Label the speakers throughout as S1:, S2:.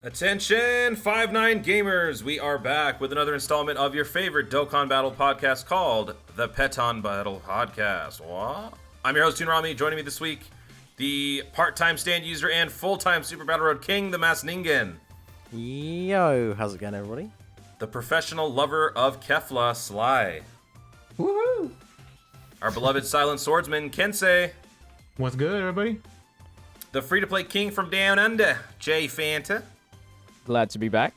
S1: Attention, 5-9 gamers! We are back with another installment of your favorite Dokkan Battle podcast called the Pettan Battle Podcast. What? I'm your host, Junrami. Joining me this week, the part-time stand user and full-time Super Battle Road King, the Mas Ningen.
S2: Yo, how's it going, everybody?
S1: The professional lover of Kefla, Sly.
S3: Woohoo!
S1: Our beloved silent swordsman, Kensei.
S3: What's good, everybody?
S1: The free-to-play king from down under, Jay Fanta.
S4: Glad to be back.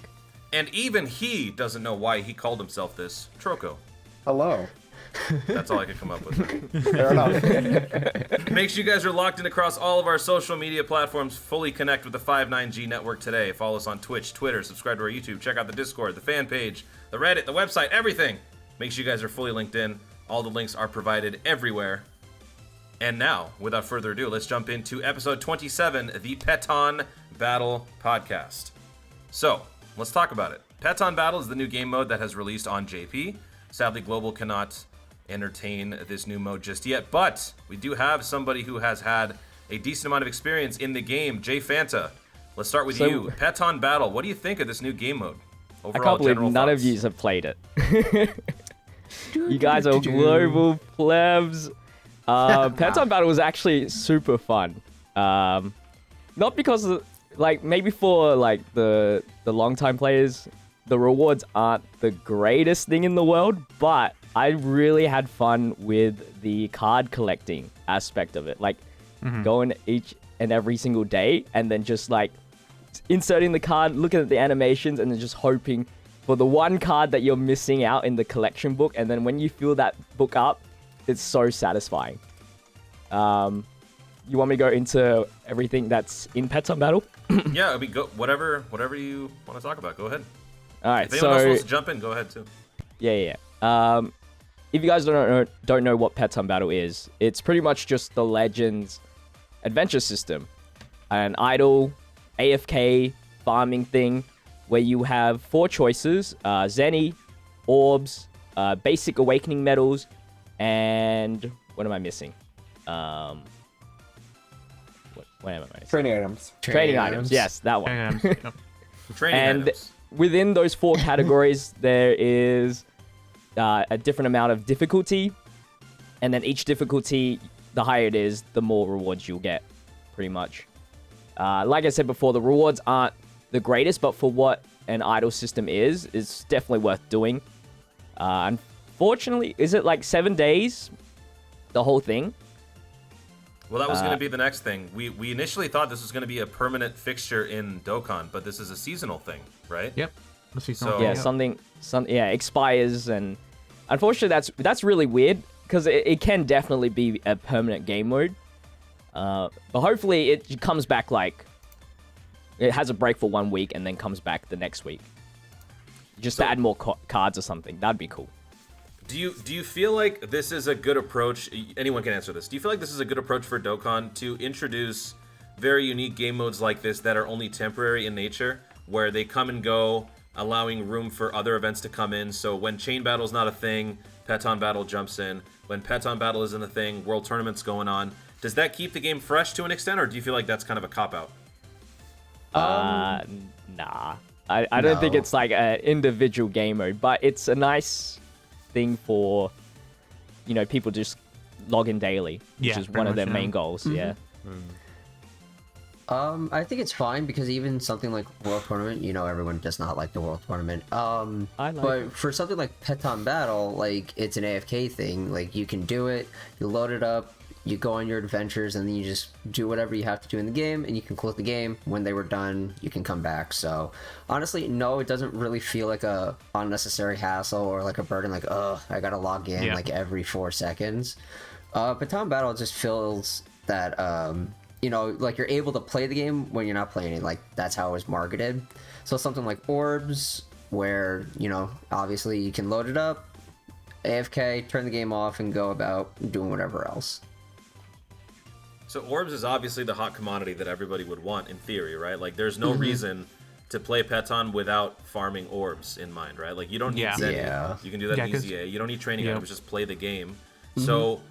S1: And even he doesn't know why he called himself this, Troko.
S5: Hello.
S1: That's all I could come up with.
S5: Fair enough.
S1: Make sure you guys are locked in across all of our social media platforms. Fully connect with the 5-9G network today. Follow us on Twitch, Twitter, subscribe to our YouTube, check out the Discord, the fan page, the Reddit, the website, everything. Make sure you guys are fully linked in. All the links are provided everywhere. And now, without further ado, let's jump into episode 27, the Pettan Battle Podcast. So, let's talk about it. Pettan Battle is the new game mode that has released on JP. Sadly, Global cannot entertain this new mode just yet, but we do have somebody who has had a decent amount of experience in the game. Jay Fanta, let's start with you. Pettan Battle, what do you think of this new game mode? Overall,
S4: I can't believe
S1: general
S4: none
S1: thoughts?
S4: of you have played it. You guys are global plebs. Pettan Battle was actually super fun. Not because of, maybe for the long-time players, the rewards aren't the greatest thing in the world, but I really had fun with the card collecting aspect of it. Going each and every single day and then just inserting the card, looking at the animations, and then just hoping for the one card that you're missing out in the collection book. And then when you fill that book up, it's so satisfying. You want me to go into everything that's in Pettan Battle?
S1: Yeah, I mean, go whatever you want to talk about. Go ahead.
S4: All right,
S1: If anyone else wants to jump in, go ahead too.
S4: Yeah. If you guys don't know what Pettan Battle is, it's pretty much just the Legends adventure system, an idle AFK farming thing where you have 4 choices: Zenny, Orbs, basic awakening medals, and what am I missing? What am I missing?
S5: Training items.
S4: Training items. Yes, that one.
S1: Training
S4: And
S1: items.
S4: within those 4 categories, there is a different amount of difficulty. And then each difficulty, the higher it is, the more rewards you'll get, pretty much. Like I said before, the rewards aren't the greatest, but for what an idle system is, it's definitely worth doing. Unfortunately, is it 7 days? The whole thing?
S1: Well, that was going to be the next thing. We initially thought this was going to be a permanent fixture in Dokkan, but this is a seasonal thing, right?
S3: Yep.
S1: So-
S4: Yeah, something expires, and unfortunately that's really weird because it can definitely be a permanent game mode. But hopefully it comes back it has a break for 1 week and then comes back the next week. Just to add more cards or something. That'd be cool.
S1: Do you feel like this is a good approach? Anyone can answer this. Do you feel like this is a good approach for Dokkan to introduce very unique game modes like this that are only temporary in nature, where they come and go, allowing room for other events to come in? So when Chain Battle's not a thing, Pettan Battle jumps in. When Pettan Battle isn't a thing, World Tournament's going on. Does that keep the game fresh to an extent, or do you feel like that's kind of a cop-out?
S4: Nah. I don't think it's an individual game mode, but it's a nice thing for, people just log in daily, which is one of their main goals. Mm-hmm. Yeah.
S6: I think it's fine because even something like World Tournament, everyone does not like the World Tournament. But for something like Pettan Battle, it's an AFK thing. You can do it, you load it up, you go on your adventures, and then you just do whatever you have to do in the game, and you can close the game. When they were done, you can come back. So, honestly, no, it doesn't really feel like a unnecessary hassle or a burden, I gotta log in every 4 seconds. Pettan Battle just feels that, you're able to play the game when you're not playing it. That's how it was marketed. So something like Orbs, where, obviously you can load it up, AFK, turn the game off, and go about doing whatever else.
S1: So Orbs is obviously the hot commodity that everybody would want in theory, right? There's no reason to play Pettan without farming Orbs in mind, right? You don't need Zenny.
S6: Yeah.
S1: You can do that in ECA. You don't need training items, just play the game. So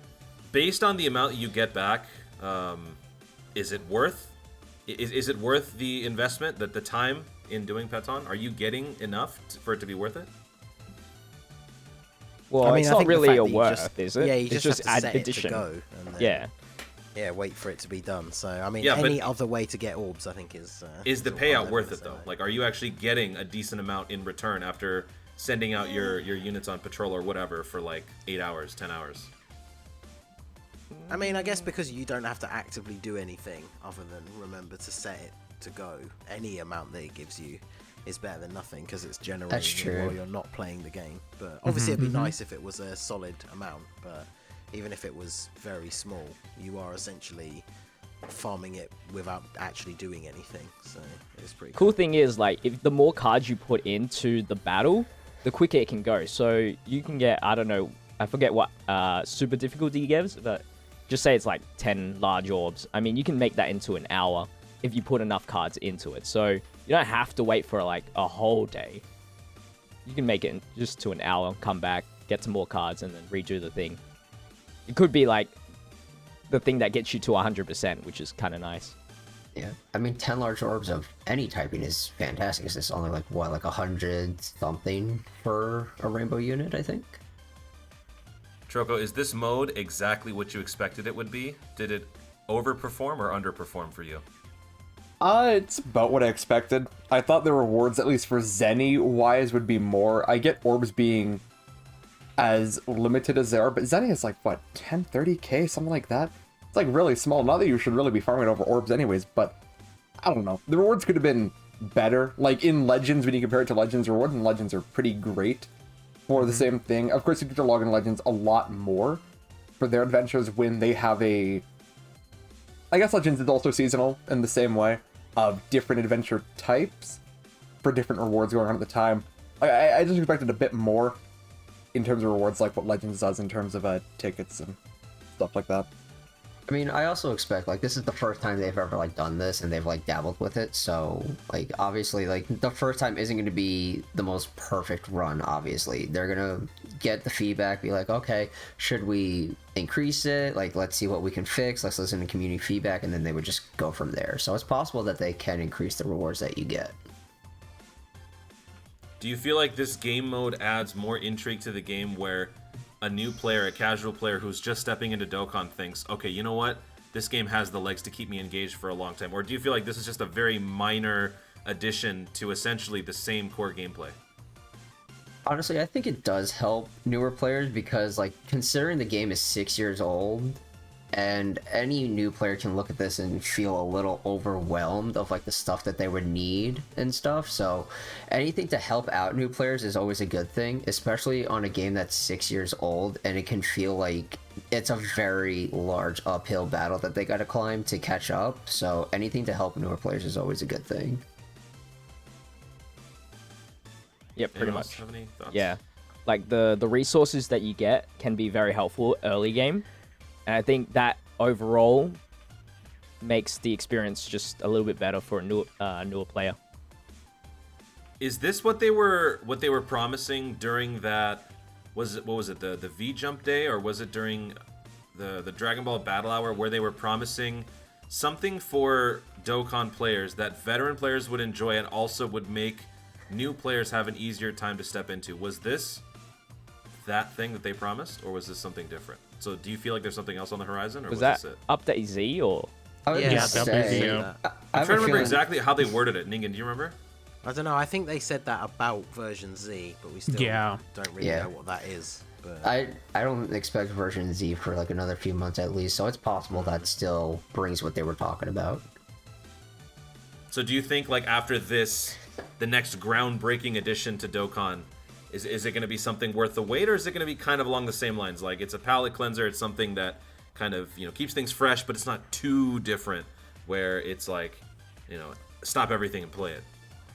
S1: based on the amount you get back, is it worth the investment, the time in doing Pettan? Are you getting enough for it to be worth it?
S4: Well,
S2: I mean,
S4: it's
S2: I
S4: not
S2: think the
S4: really
S2: fact
S4: a
S2: that you
S4: worth,
S2: just-
S4: is it?
S2: Yeah, you
S4: it's
S2: just have to set
S4: addition.
S2: it to go. And then,
S4: Yeah.
S2: Yeah, wait for it to be done. So, I mean,
S1: Yeah, but-
S2: any other way to get orbs, I think, is...
S1: Is the
S2: all
S1: payout
S2: I'm
S1: worth
S2: gonna
S1: it
S2: say,
S1: though?
S2: mate.
S1: Like, are you actually getting a decent amount in return after sending out your units on patrol or whatever for like 8 hours, 10 hours?
S2: I mean, I guess because you don't have to actively do anything other than remember to set it to go, any amount that it gives you is better than nothing because it's generating
S6: That's
S2: it
S6: true.
S2: while you're not playing the game. But obviously, it'd be nice if it was a solid amount. But even if it was very small, you are essentially farming it without actually doing anything. So it's pretty
S4: Cool thing is, like, if the more cards you put into the battle, the quicker it can go. So you can get, I don't know, I forget what super difficulty gives, but just say it's like 10 large orbs. I mean, you can make that into an hour if you put enough cards into it. So you don't have to wait for like a whole day. You can make it in just to an hour, come back, get some more cards, and then redo the thing. It could be like the thing that gets you to 100%, which is kind of nice.
S6: Yeah, I mean, 10 large orbs of any typing is fantastic. It's just only like, what, like 100 something for a rainbow unit, I think?
S1: Troko, is this mode exactly what you expected it would be? Did it overperform or underperform for you?
S5: It's about what I expected. I thought the rewards, at least for Zenny-wise, would be more. I get orbs being as limited as they are, but Zenny is like, what, 10, 30k, something like that? It's like really small. Not that you should really be farming over orbs anyways, but I don't know. The rewards could have been better. Like in Legends, when you compare it to Legends, rewards in Legends are pretty great for the same thing. Of course, you get to log in Legends a lot more for their adventures when they have a... I guess Legends is also seasonal in the same way, of different adventure types for different rewards going on at the time. I just expected a bit more in terms of rewards, like what Legends does in terms of tickets and stuff like that.
S6: I mean, I also expect, like, this is the first time they've ever, like, done this, and they've, like, dabbled with it, so, like, obviously, like, the first time isn't going to be the most perfect run, obviously. They're going to get the feedback, be like, okay, should we increase it? Like, let's see what we can fix, let's listen to community feedback, and then they would just go from there. So it's possible that they can increase the rewards that you get.
S1: Do you feel like this game mode adds more intrigue to the game where a new player, a casual player who's just stepping into Dokkan thinks, okay, you know what? This game has the legs to keep me engaged for a long time. Or do you feel like this is just a very minor addition to essentially the same core gameplay?
S6: Honestly, I think it does help newer players because, like, considering the game is 6 years old, and any new player can look at this and feel a little overwhelmed of, like, the stuff that they would need and stuff. So anything to help out new players is always a good thing, especially on a game that's 6 years old and it can feel like it's a very large uphill battle that they gotta climb to catch up. So anything to help newer players is always a good thing.
S4: Yeah, pretty
S1: Anyone else
S4: much.
S1: have any thoughts?
S4: Yeah, like the resources that you get can be very helpful early game, and I think that overall makes the experience just a little bit better for a newer player.
S1: Is this what they were promising during that? What was it the V Jump Day, or was it during the Dragon Ball Battle Hour where they were promising something for Dokkan players that veteran players would enjoy and also would make new players have an easier time to step into? Was this that thing that they promised, or was this something different? So do you feel like there's something else on the horizon, or was
S4: that
S1: this it?
S4: Update Z or?
S6: I would
S2: Yeah,
S6: say-
S3: that'd be-
S2: that.
S1: I'm trying to remember exactly how they worded it. Ningen, do you remember?
S2: I don't know. I think they said that about version Z, but we still
S3: Yeah.
S2: don't really
S6: Yeah.
S2: know what that is. But
S6: I don't expect version Z for like another few months at least, so it's possible that still brings what they were talking about.
S1: So do you think, like, after this, the next groundbreaking addition to Dokkan, is it going to be something worth the wait, or is it going to be kind of along the same lines? Like, it's a palate cleanser, it's something that kind of, keeps things fresh, but it's not too different, where it's like, stop everything and play it.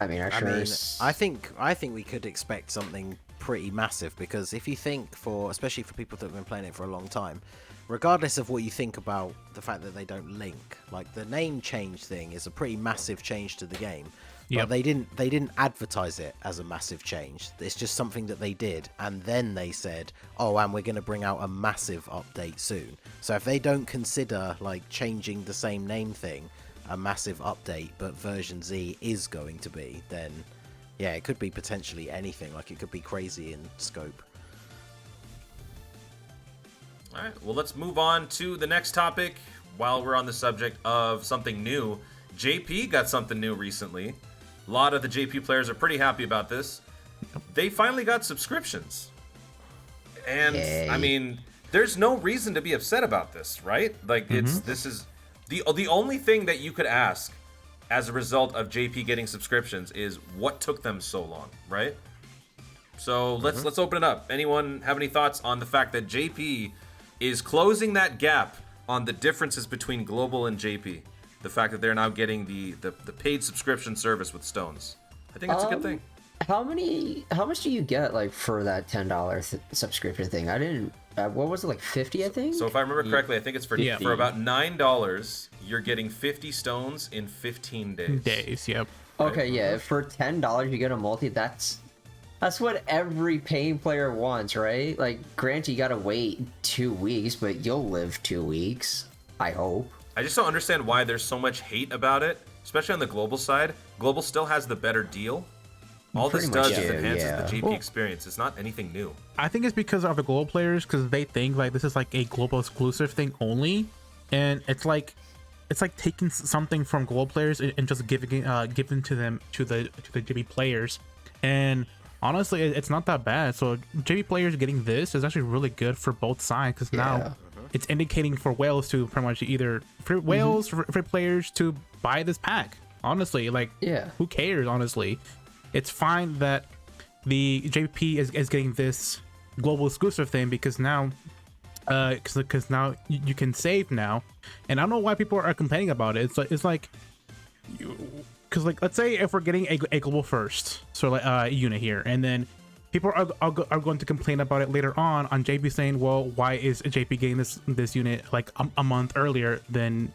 S6: I mean,
S2: I think we could expect something pretty massive, because if you think especially for people that have been playing it for a long time, regardless of what you think about the fact that they don't link, like the name change thing is a pretty massive change to the game.
S3: Yep.
S2: But they didn't advertise it as a massive change. It's just something that they did, and then they said, "Oh, and we're going to bring out a massive update soon." So if they don't consider like changing the same name thing a massive update, but version Z is going to be, then yeah, it could be potentially anything. Like, it could be crazy in scope.
S1: All right, well, let's move on to the next topic. While we're on the subject of something new, JP got something new recently. A lot of the JP players are pretty happy about this. They finally got subscriptions. And,
S6: Yay.
S1: I mean, there's no reason to be upset about this, right? Like, this is... The only thing that you could ask as a result of JP getting subscriptions is what took them so long, right? So let's open it up. Anyone have any thoughts on the fact that JP is closing that gap on the differences between Global and JP? The fact that they're now getting the paid subscription service with Stones. I think it's a good thing.
S6: How much do you get like for that $10 subscription thing? I didn't. What was it, like 50? I think.
S1: So if I remember correctly, I think it's for about $9. You're getting 50 stones in 15 days.
S3: Yep.
S6: Okay, yeah. For $10, you get a multi. That's what every paying player wants, right? Like, granted, you gotta wait 2 weeks, but you'll live 2 weeks. I hope.
S1: I just don't understand why there's so much hate about it, especially on the Global side. Global still has the better deal. All this does is enhances the GP experience. It's not anything new.
S3: I think it's because of the global players, because they think like this is like a global exclusive thing only, and it's like taking something from global players and just giving to them to the JP players. And honestly, it's not that bad. So JP players getting this is actually really good for both sides, because now it's indicating for whales to pretty much either for whales for players to buy this pack. Honestly, like who cares? Honestly. It's fine that the JP is getting this global exclusive thing, because now, because now you can save now, and I don't know why people are complaining about it. It's like, because like let's say if we're getting a global first, so like unit here, and then people are going to complain about it later on JP saying, well, why is JP getting this unit like a month earlier than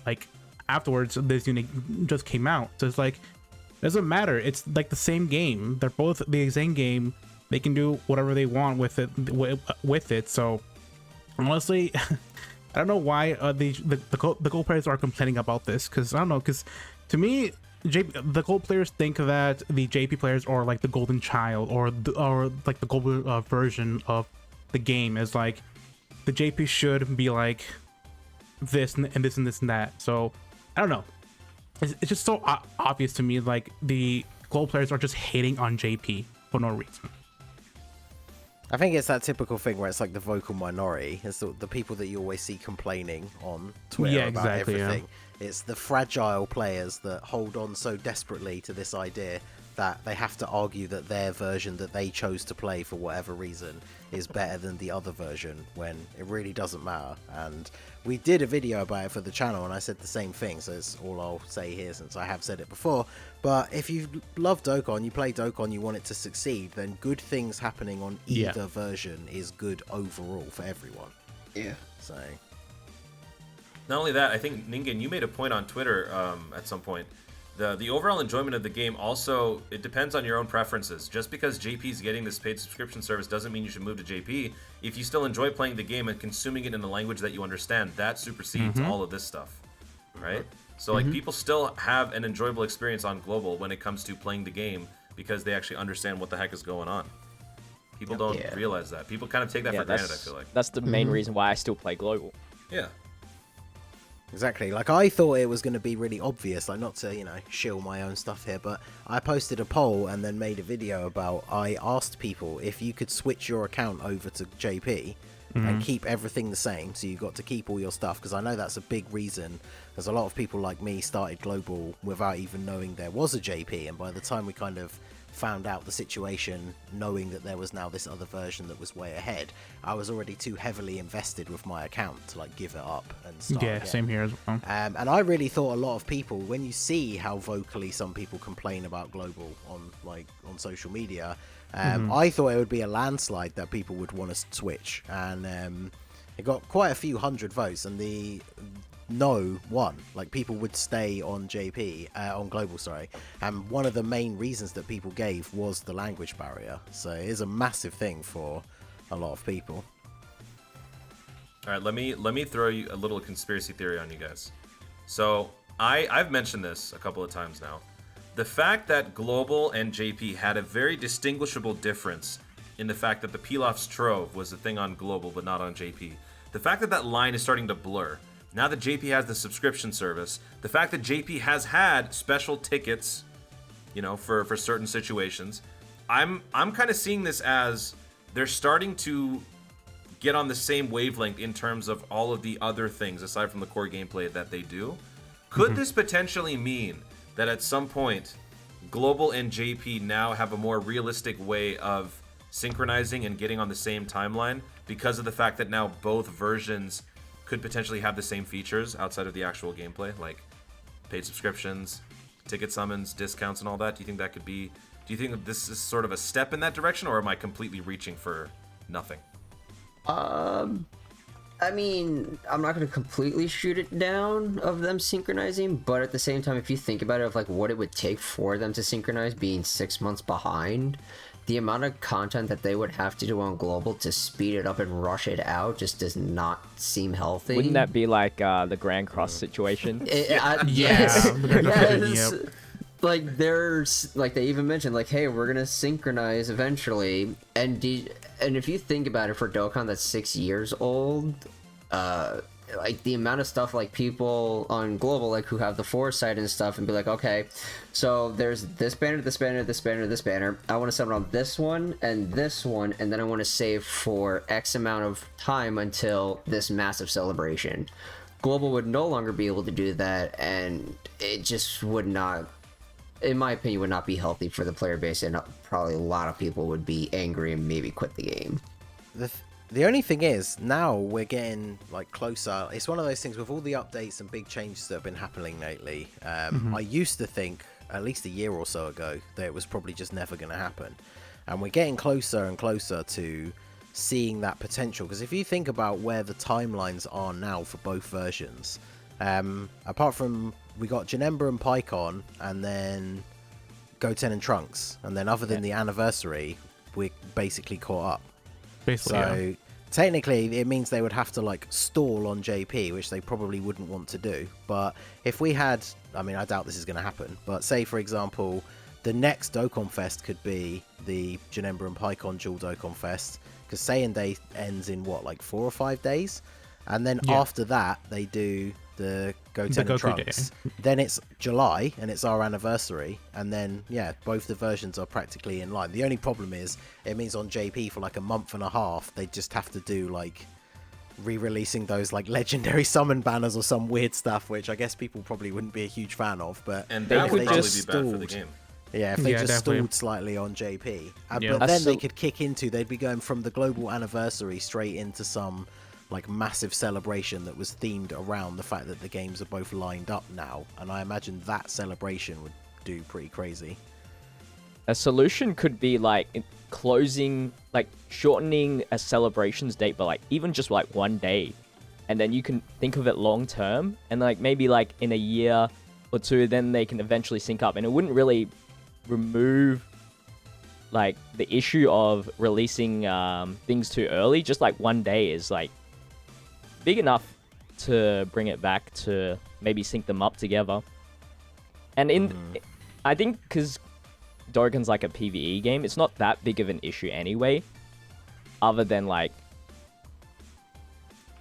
S3: like afterwards this unit just came out? So it's like, doesn't matter. It's like the same game. They're both the same game. They can do whatever they want with it. So honestly, I don't know why the gold players are complaining about this, because I don't know, because to me, the gold players think that the JP players are like the golden child, or like the global version of the game. Is like the JP should be like this and this and this and that. So I don't know. It's just so obvious to me, like the global players are just hating on JP for no reason.
S2: I think it's that typical thing where it's like the vocal minority. It's the people that you always see complaining on Twitter about everything. Yeah. It's the fragile players that hold on so desperately to this idea that they have to argue that their version that they chose to play for whatever reason is better than the other version, when it really doesn't matter. And we did a video about it for the channel, and I said the same thing, so it's all I'll say here since I have said it before. But if you love Dokkan, you play Dokkan, you want it to succeed, then good things happening on either version is good overall for everyone.
S6: Yeah.
S2: So
S1: not only that, I think Ningen, you made a point on Twitter at some point. The overall enjoyment of the game also, it depends on your own preferences. Just because JP's getting this paid subscription service doesn't mean you should move to JP. If you still enjoy playing the game and consuming it in a language that you understand, that supersedes all of this stuff, right? So like people still have an enjoyable experience on Global when it comes to playing the game, because they actually understand what the heck is going on. People don't realize that. People kind of take that for granted, I feel like.
S4: That's the main reason why I still play Global.
S1: Yeah.
S2: Exactly. Like, I thought it was going to be really obvious, like, not to, shill my own stuff here, but I posted a poll and then made a video about, I asked people if you could switch your account over to JP and keep everything the same, so you got to keep all your stuff, because I know that's a big reason. There's a lot of people like me started Global without even knowing there was a JP, and by the time we kind of found out the situation, knowing that there was now this other version that was way ahead, I was already too heavily invested with my account to like give it up and start again.
S3: Same here as well.
S2: And I really thought a lot of people, when you see how vocally some people complain about Global on social media, I thought it would be a landslide that people would want to switch, and it got quite a few hundred votes, and the no won. Like, people would stay on on Global, sorry. And one of the main reasons that people gave was the language barrier. So it is a massive thing for a lot of people.
S1: All right, let me throw you a little conspiracy theory on you guys. So I've mentioned this a couple of times now. The fact that Global and JP had a very distinguishable difference in the fact that the Pilaf's Trove was a thing on Global but not on JP. The fact that that line is starting to blur. Now that JP has the subscription service, the fact that JP has had special tickets, you know, for certain situations, I'm kind of seeing this as they're starting to get on the same wavelength in terms of all of the other things aside from the core gameplay that they do. Could this potentially mean that at some point Global and JP now have a more realistic way of synchronizing and getting on the same timeline because of the fact that now both versions could potentially have the same features outside of the actual gameplay, like paid subscriptions, ticket summons, discounts, and all that? Do you think that could be... Do you think that this is sort of a step in that direction, or am I completely reaching for nothing?
S6: I mean, I'm not going to completely shoot it down of them synchronizing, but at the same time, if you think about it, of like what it would take for them to synchronize being 6 months behind, the amount of content that they would have to do on Global to speed it up and rush it out just does not seem healthy.
S4: Wouldn't that be like the Grand Cross situation?
S6: Yes. Yes.
S3: Yep.
S6: Like there's like they even mentioned like, hey, we're gonna synchronize eventually, and if you think about it, for Dokkan that's 6 years old, like the amount of stuff like people on Global like who have the foresight and stuff and be like, okay, so there's this banner, this banner, this banner, this banner. I want to summon on this one, and then I want to save for X amount of time until this massive celebration. Global would no longer be able to do that, and it just would not, in my opinion, would not be healthy for the player base, and probably a lot of people would be angry and maybe quit the game.
S2: The only thing is, now we're getting like closer. It's one of those things with all the updates and big changes that have been happening lately. I used to think, at least a year or so ago, that it was probably just never going to happen. And we're getting closer and closer to seeing that potential. Because if you think about where the timelines are now for both versions, apart from we got Janemba and Pycon, and then Goten and Trunks, and then other than the anniversary, we're basically caught up.
S3: Basically,
S2: so technically it means they would have to like stall on JP, which they probably wouldn't want to do. But if we had, I mean, I doubt this is going to happen, but say for example the next Dokkan Fest could be the Janemba and Pycon dual Dokkan Fest, because Saiyan Day ends in what, like 4 or 5 days, and then after that they do the Goten and Trunks. Then it's July and it's our anniversary, and then both the versions are practically in line. The only problem is it means on JP for like a month and a half they just have to do like re-releasing those like legendary summon banners or some weird stuff, which I guess people probably wouldn't be a huge fan of, but
S1: and that would probably be bad for the game.
S2: If they just stalled slightly on JP, but then they could kick into, they'd be going from the global anniversary straight into some like massive celebration that was themed around the fact that the games are both lined up now, and I imagine that celebration would do pretty crazy.
S4: A solution could be like closing, like shortening a celebrations date, but like even just like 1 day, and then you can think of it long term, and like maybe like in a year or two, then they can eventually sync up, and it wouldn't really remove like the issue of releasing things too early. Just like 1 day is like big enough to bring it back to maybe sync them up together. And I think because Dokkan's like a PvE game, it's not that big of an issue anyway, other than like,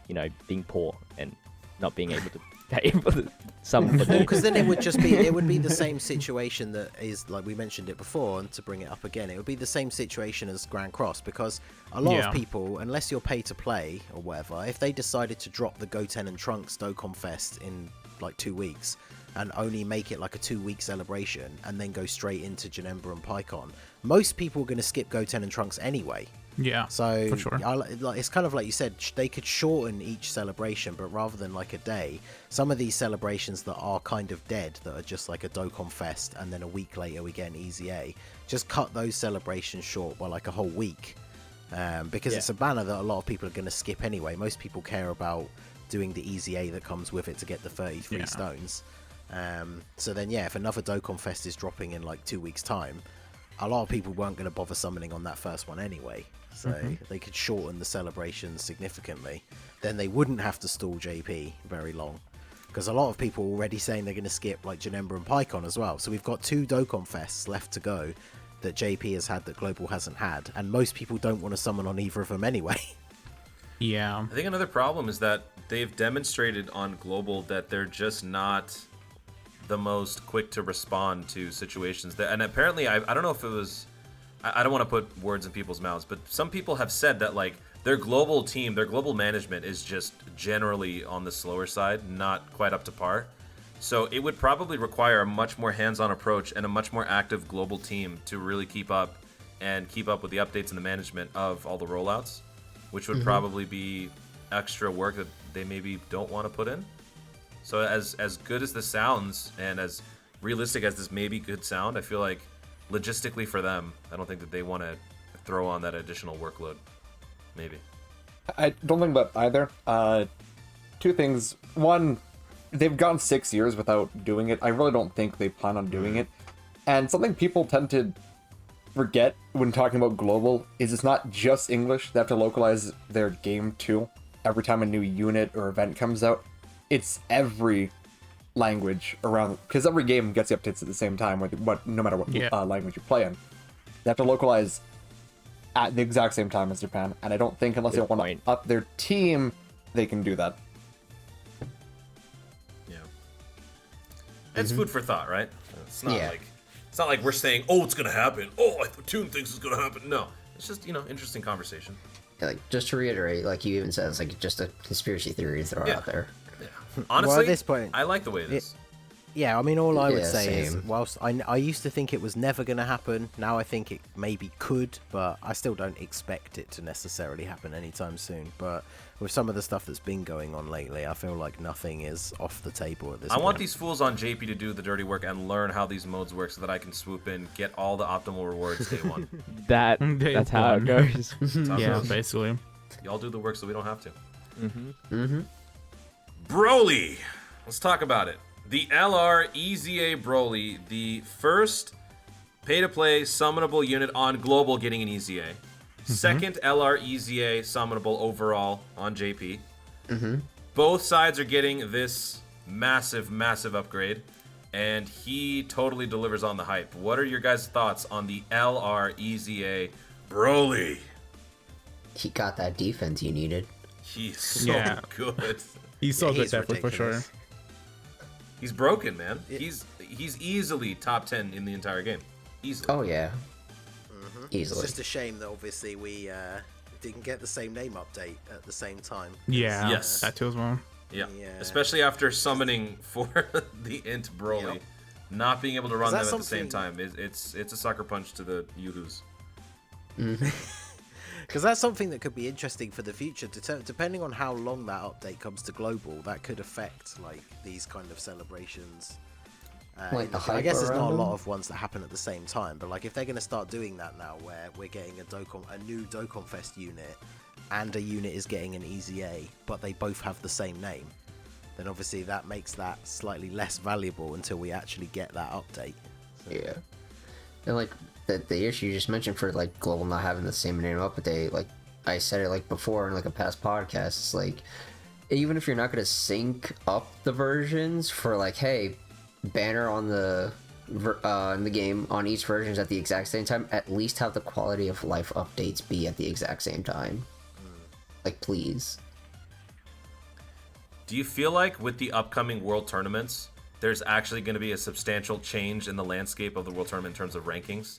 S4: you know, being poor and not being able to pay for some.
S2: Because then it would just be, it would be the same situation that is, like we mentioned it before, and to bring it up again, it would be the same situation as Grand Cross, because a lot of people, unless you're pay to play or whatever, if they decided to drop the Goten and Trunks Dokkan Fest in like 2 weeks and only make it like a 2-week celebration and then go straight into Janemba and Pycon, most people are going to skip Goten and Trunks anyway.
S3: Yeah,
S2: so
S3: for sure.
S2: It's kind of like you said, they could shorten each celebration, but rather than like a day, some of these celebrations that are kind of dead, that are just like a Dokkan Fest and then a week later we get an ECA, just cut those celebrations short by like a whole week, because it's a banner that a lot of people are going to skip anyway. Most people care about doing the ECA that comes with it to get the 33 stones. So then if another Dokkan Fest is dropping in like 2 weeks time, a lot of people weren't going to bother summoning on that first one anyway, so they could shorten the celebrations significantly. Then they wouldn't have to stall JP very long. because a lot of people are already saying they're going to skip like Janemba and Pycon as well. So we've got 2 Dokkan Fests left to go that JP has had that Global hasn't had, and most people don't want to summon on either of them anyway.
S3: Yeah.
S1: I think another problem is that they've demonstrated on Global that they're just not the most quick to respond to situations. And apparently, I don't know if it was... I don't want to put words in people's mouths, but some people have said that like their global team, their global management is just generally on the slower side, not quite up to par. So it would probably require a much more hands-on approach and a much more active global team to really keep up with the updates and the management of all the rollouts, which would probably be extra work that they maybe don't want to put in. So as good as this sounds and as realistic as this maybe could sound, I feel like logistically for them, I don't think that they want to throw on that additional workload. Maybe.
S5: I don't think that either. 2 things. One, they've gone 6 years without doing it. I really don't think they plan on doing it. And something people tend to forget when talking about global is it's not just English. They have to localize their game too. Every time a new unit or event comes out, it's every language around, because every game gets the updates at the same time, no matter what language you play in. They have to localize at the exact same time as Japan, and I don't think unless they want to up their team, they can do that.
S1: Yeah. It's food for thought, right? It's not like we're saying, oh, it's gonna happen. Oh, Toon thinks it's gonna happen. No, it's just interesting conversation.
S6: Yeah, like just to reiterate, like you even said, it's like just a conspiracy theory to throw out there.
S1: Honestly,
S2: well, at this point,
S1: I like the way it is.
S2: Yeah, I mean, all I would say is,
S6: same.
S2: whilst I used to think it was never going to happen, now I think it maybe could, but I still don't expect it to necessarily happen anytime soon. But with some of the stuff that's been going on lately, I feel like nothing is off the table at this point.
S1: I want these fools on JP to do the dirty work and learn how these modes work so that I can swoop in, get all the optimal rewards day one.
S4: That's how it goes.
S3: Yeah, basically.
S1: Y'all do the work so we don't have to.
S6: Mm-hmm.
S1: Broly! Let's talk about it. The LR EZA Broly, the first pay-to-play summonable unit on Global getting an EZA. Second LR EZA summonable overall on JP. Both sides are getting this massive, massive upgrade, and he totally delivers on the hype. What are your guys' thoughts on the LR EZA Broly?
S6: He got that defense you needed.
S1: He's so good.
S3: He's so good,
S2: He's
S3: definitely, for sure.
S2: ridiculous.
S1: He's broken, man. He's easily top 10 in the entire game. Easily.
S6: Oh yeah.
S2: It's
S6: Easily.
S2: just a shame that obviously we didn't get the same name update at the same time.
S3: Yeah,
S1: Yes.
S3: that too as well.
S1: Yeah.
S2: Yeah.
S1: Especially after summoning for the Int Broly.
S2: Yep.
S1: Not being able to run them
S2: Is
S1: at
S2: that
S1: the same time.
S2: something-
S1: It's a sucker punch to the Yoo-hoos.
S2: Because that's something that could be interesting for the future. Depending on how long that update comes to global, that could affect like these kind of celebrations.
S6: Like the
S2: I
S6: hype
S2: guess there's not a
S6: around
S2: lot
S6: them?
S2: of ones that happen at the same time, but like if they're going to start doing that now, where we're getting a new Dokkan Fest unit, and a unit is getting an EZA, but they both have the same name, then obviously that makes that slightly less valuable until we actually get that update.
S6: Yeah. And like the issue you just mentioned for like global not having the same name update, like I said it like before in like a past podcast, it's like even if you're not gonna sync up the versions for like, hey, banner on the in the game on each versions at the exact same time, at least have the quality of life updates be at the exact same time. Like, please.
S1: Do you feel like with the upcoming World Tournaments, there's actually going to be a substantial change in the landscape of the World Tournament in terms of rankings?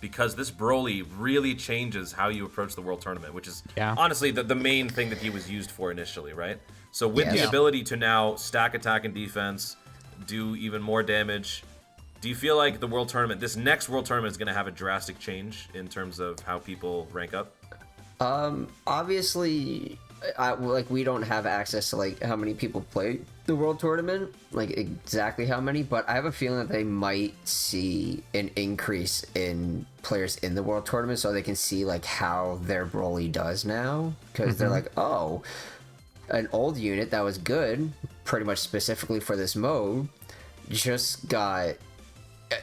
S1: Because this Broly really changes how you approach the World Tournament, which is honestly the main thing that he was used for initially, right? So with the ability to now stack attack and defense, do even more damage, do you feel like the World Tournament, this next World Tournament is going to have a drastic change in terms of how people rank up?
S6: Obviously, like we don't have access to like how many people play the World Tournament, like exactly how many, but I have a feeling that they might see an increase in players in the World Tournament so they can see like how their Broly does now, because they're like, oh, an old unit that was good, pretty much specifically for this mode, just got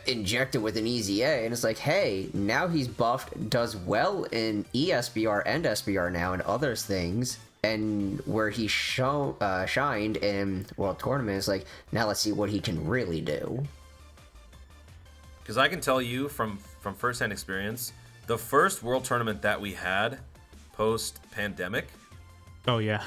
S6: injected with an EZA, and it's like, hey, now he's buffed, does well in ESBR and SBR now and other things. And where he shined in World Tournament is like, now let's see what he can really do.
S1: Because I can tell you from firsthand experience, the first World Tournament that we had post-pandemic,
S3: Oh yeah.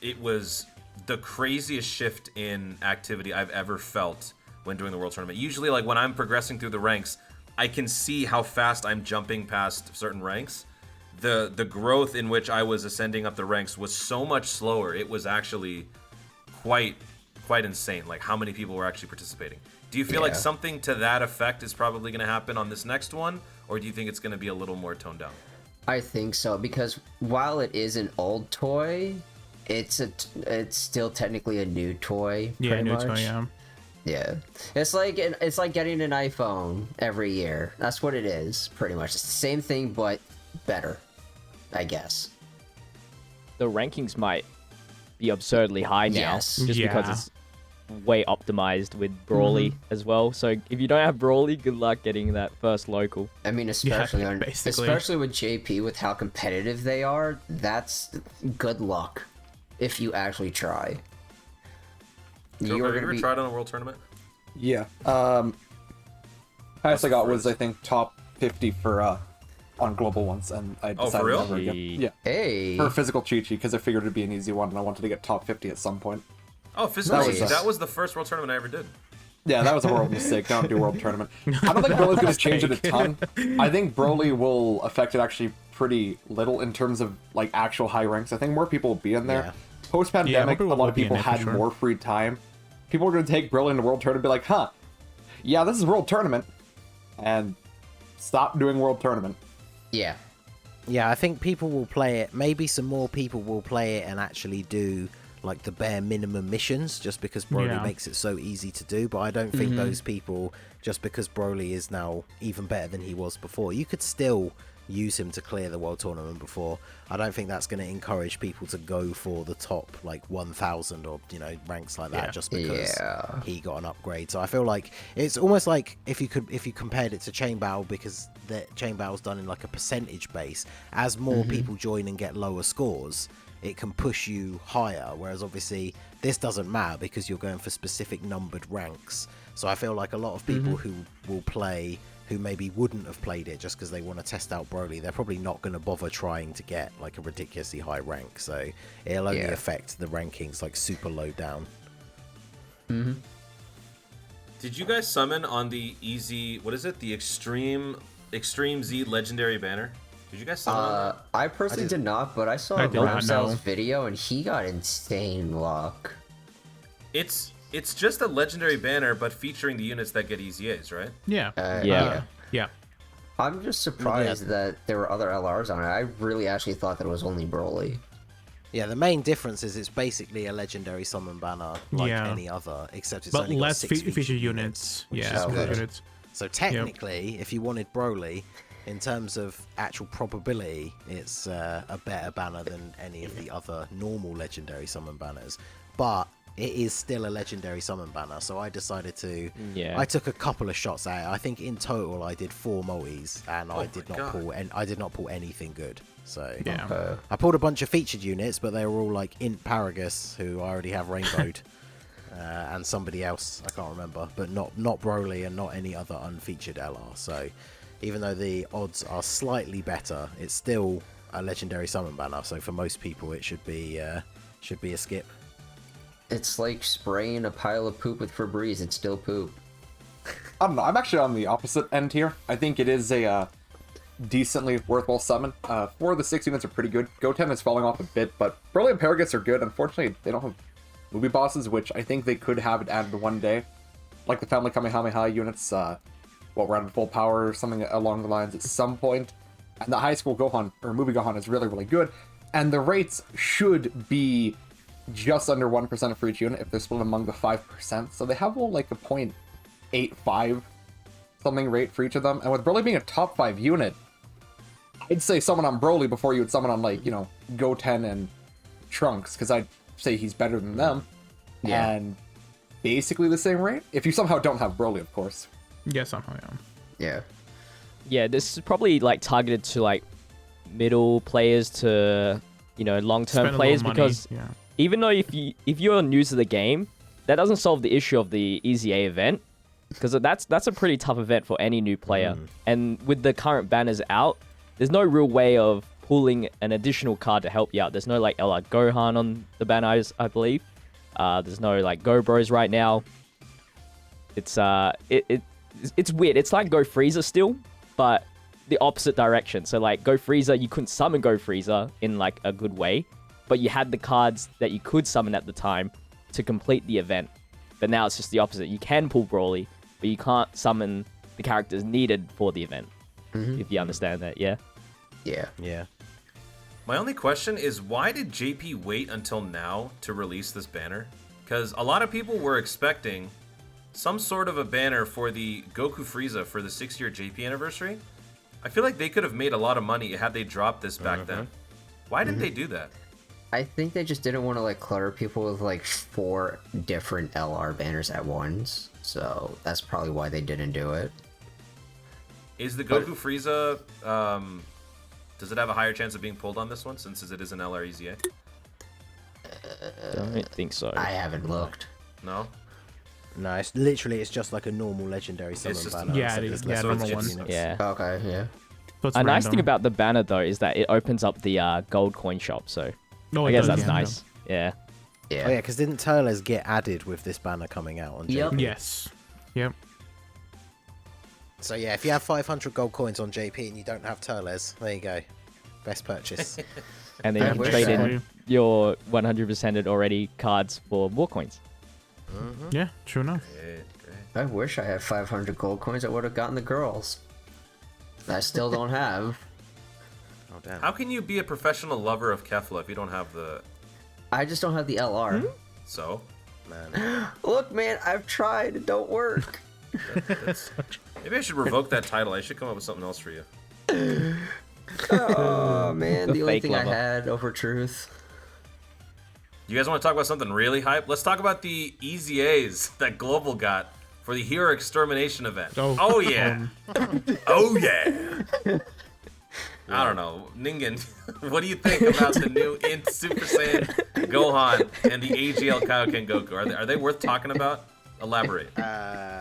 S1: it was the craziest shift in activity I've ever felt when doing the World Tournament. Usually, like when I'm progressing through the ranks, I can see how fast I'm jumping past certain ranks. The growth in which I was ascending up the ranks was so much slower. It was actually quite insane, like how many people were actually participating. Do you feel like something to that effect is probably going to happen on this next one, or do you think it's going to be a little more toned down?
S6: I think so, because while it is an old toy, it's still technically a new toy.
S3: Yeah,
S6: pretty
S3: new
S6: much.
S3: toy, yeah.
S6: Yeah, it's like getting an iPhone every year. That's what it is, pretty much. It's the same thing, but better, I guess.
S4: The rankings might be absurdly high now,
S6: Yes.
S4: just because
S3: Yeah.
S4: it's way optimized with Broly as well. So if you don't have Broly, good luck getting that first local.
S6: I mean, especially
S3: basically.
S6: especially with JP, with how competitive they are. That's good luck if you actually try.
S1: So, have you ever tried on a World Tournament?
S5: Yeah. Highest I got was, I think, top 50 for on global ones, and I decided
S1: for real?
S5: never again. Yeah.
S6: Hey.
S5: For physical Chi-Chi, because I figured it'd be an easy one, and I wanted to get top 50 at some point.
S1: Oh, physical
S5: That was
S1: Chi-Chi.
S5: us.
S1: That was the first World Tournament I ever did.
S5: Yeah, that was a horrible mistake. Don't do World Tournament. I don't think Broly's going to change it a ton. I think Broly will affect it actually pretty little in terms of like actual high ranks. I think more people will be in there.
S2: Yeah.
S5: Post-pandemic,
S3: Yeah, more
S5: a lot
S3: people
S5: of
S3: will be in
S5: people
S3: it for
S5: had
S3: sure.
S5: more free time. People are going to take Broly into World Tournament and be like, huh, yeah, this is World Tournament. And stop doing World Tournament.
S6: Yeah.
S2: Yeah, I think people will play it. Maybe some more people will play it and actually do like the bare minimum missions, just because Broly
S3: Yeah.
S2: makes it so easy to do. But I don't think those people, just because Broly is now even better than he was before, you could still use him to clear the World Tournament before. I don't think that's going to encourage people to go for the top like 1,000 or ranks like that just because he got an upgrade. So I feel like it's almost like if you compared it to Chain Battle, because the Chain Battle's done in like a percentage base. As more people join and get lower scores, it can push you higher, whereas obviously this doesn't matter because you're going for specific numbered ranks. So I feel like a lot of people who will play, who maybe wouldn't have played it just because they want to test out Broly, they're probably not going to bother trying to get like a ridiculously high rank. So it'll only affect the rankings like super low down.
S1: Did you guys summon on the easy, what is it? The Extreme Z Legendary banner? Did you guys summon on that?
S6: I personally did not, but I saw
S3: I did not,
S6: Marcel's
S3: no.
S6: video and he got insane luck.
S1: It's just a legendary banner, but featuring the units that get ECAs, right?
S3: Yeah.
S4: Yeah.
S3: Yeah.
S6: I'm just surprised that there were other LRs on it. I really actually thought that it was only Broly.
S2: Yeah, the main difference is it's basically a legendary summon banner like
S3: Yeah.
S2: any other, except it's
S3: But
S2: only got
S3: less
S2: 6
S3: feature units.
S2: which
S3: Yeah,
S2: is
S3: feature
S2: good.
S3: units.
S2: So technically, if you wanted Broly, in terms of actual probability, it's a better banner than any of the other normal legendary summon banners. But it is still a legendary summon banner, so I decided to.
S4: Yeah.
S2: I took a couple of shots at it. I think in total I did 4 multis, and I did
S1: my
S2: not
S1: God.
S2: pull. I did not pull anything good. So
S3: Yeah.
S2: I pulled a bunch of featured units, but they were all like Int Paragus, who I already have rainbowed. And somebody else, I can't remember, but not Broly and not any other unfeatured LR. So even though the odds are slightly better, it's still a legendary summon banner. So for most people, it should be a skip.
S6: It's like spraying a pile of poop with Febreze. It's still poop.
S5: I don't know. I'm actually on the opposite end here. I think it is a decently worthwhile summon. 4 of the 6 units are pretty good. Goten is falling off a bit, but Broly and Paragus are good. Unfortunately, they don't have movie bosses, which I think they could have it added one day. Like the Family Kamehameha units, we're at full power or something along the lines at some point. And the High School Gohan, or Movie Gohan, is really, really good. And the rates should be just under 1% for each unit if they're split among the 5%. So they have like a 0.85 something rate for each of them. And with Broly being a top 5 unit, I'd say summon on Broly before you would summon on like, Goten and Trunks, because I'd say he's better than them.
S6: Yeah.
S5: And basically the same rate. If you somehow don't have Broly, of course.
S3: Yeah, somehow, yeah.
S6: Yeah.
S4: Yeah, this is probably like targeted to like middle players to,
S3: Spend
S4: long-term
S3: a little
S4: players
S3: money,
S4: because
S3: yeah.
S4: even though if you're new to the game, that doesn't solve the issue of the ECA event, because that's a pretty tough event for any new player. And with the current banners out, there's no real way of pulling an additional card to help you out. There's no like LR Gohan on the banner, I believe. There's no like Go Bros right now. It's it's weird. It's like Go Freezer still, but the opposite direction. So like Go Freezer, you couldn't summon Go Freezer in like a good way, but you had the cards that you could summon at the time to complete the event. But now it's just the opposite. You can pull Broly, but you can't summon the characters needed for the event. If you understand that, yeah?
S2: Yeah.
S1: My only question is, why did JP wait until now to release this banner? Because a lot of people were expecting some sort of a banner for the Goku Frieza for the 6-year JP anniversary. I feel like they could have made a lot of money had they dropped this back then. Why didn't they do that?
S6: I think they just didn't want to like clutter people with like 4 different LR banners at once. So that's probably why they didn't do it.
S1: Is the Goku Frieza, does it have a higher chance of being pulled on this one since it is an LR EZA?
S4: Don't think so.
S6: I haven't looked.
S1: No?
S2: No, it's just like a normal legendary summon
S1: just
S2: banner.
S3: Yeah,
S2: so
S3: it
S2: there's
S3: is.
S2: less
S3: Yeah,
S2: than
S3: normal
S2: 50
S3: one.
S2: units.
S4: Yeah.
S6: Okay, yeah.
S3: So it's
S4: A nice thing
S3: random.
S4: about the banner though is that it opens up the gold coin shop. So
S3: No,
S4: I
S3: it
S4: guess
S3: does,
S4: that's
S3: yeah.
S4: nice. Yeah.
S6: Yeah.
S2: Oh yeah, because didn't Turles get added with this banner coming out on
S6: Yep.
S2: JP?
S3: Yes. Yep.
S2: So yeah, if you have 500 gold coins on JP and you don't have Turles, there you go. Best purchase.
S4: And then
S6: I
S4: you can
S6: wish
S4: trade
S6: I-
S4: in your 100%ed already cards for more coins.
S3: Yeah, true enough.
S1: Great.
S6: I wish I had 500 gold coins. I would have gotten the girls. I still don't have.
S2: Oh damn.
S1: How can you be a professional lover of Kefla if you don't have the...
S6: I just don't have the LR.
S1: So?
S2: Man.
S6: Look, man, I've tried. It don't work.
S1: Maybe I should revoke that title. I should come up with something else for you.
S6: Oh man, the only
S4: Fake
S6: thing
S4: lover.
S6: I had over truth.
S1: You guys want to talk about something really hype? Let's talk about the EZAs that Global got for the Hero Extermination event. Oh yeah. Oh yeah. I don't know. Ningen, what do you think about the new Super Saiyan Gohan and the AGL Kaioken Goku? Are they worth talking about? Elaborate.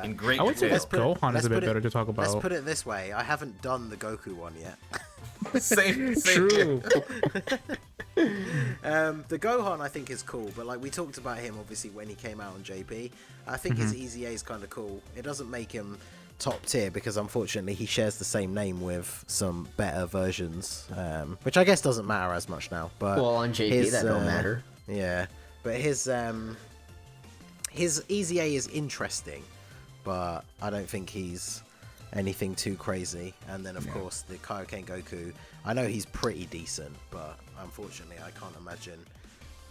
S1: In great
S3: I would say
S1: detail.
S3: Gohan is a bit better to talk
S2: Let's
S3: about.
S2: put it this way: I haven't done the Goku one yet.
S1: Same
S3: True.
S2: The Gohan I think is cool, but like we talked about him obviously when he came out on JP. I think his EZA is kind of cool. It doesn't make him top tier because unfortunately he shares the same name with some better versions, which I guess doesn't matter as much now. But
S6: Well, on JP that don't matter.
S2: Yeah, but his EZA is interesting, but I don't think he's anything too crazy. And then of course the Kaioken Goku, I know he's pretty decent, but unfortunately I can't imagine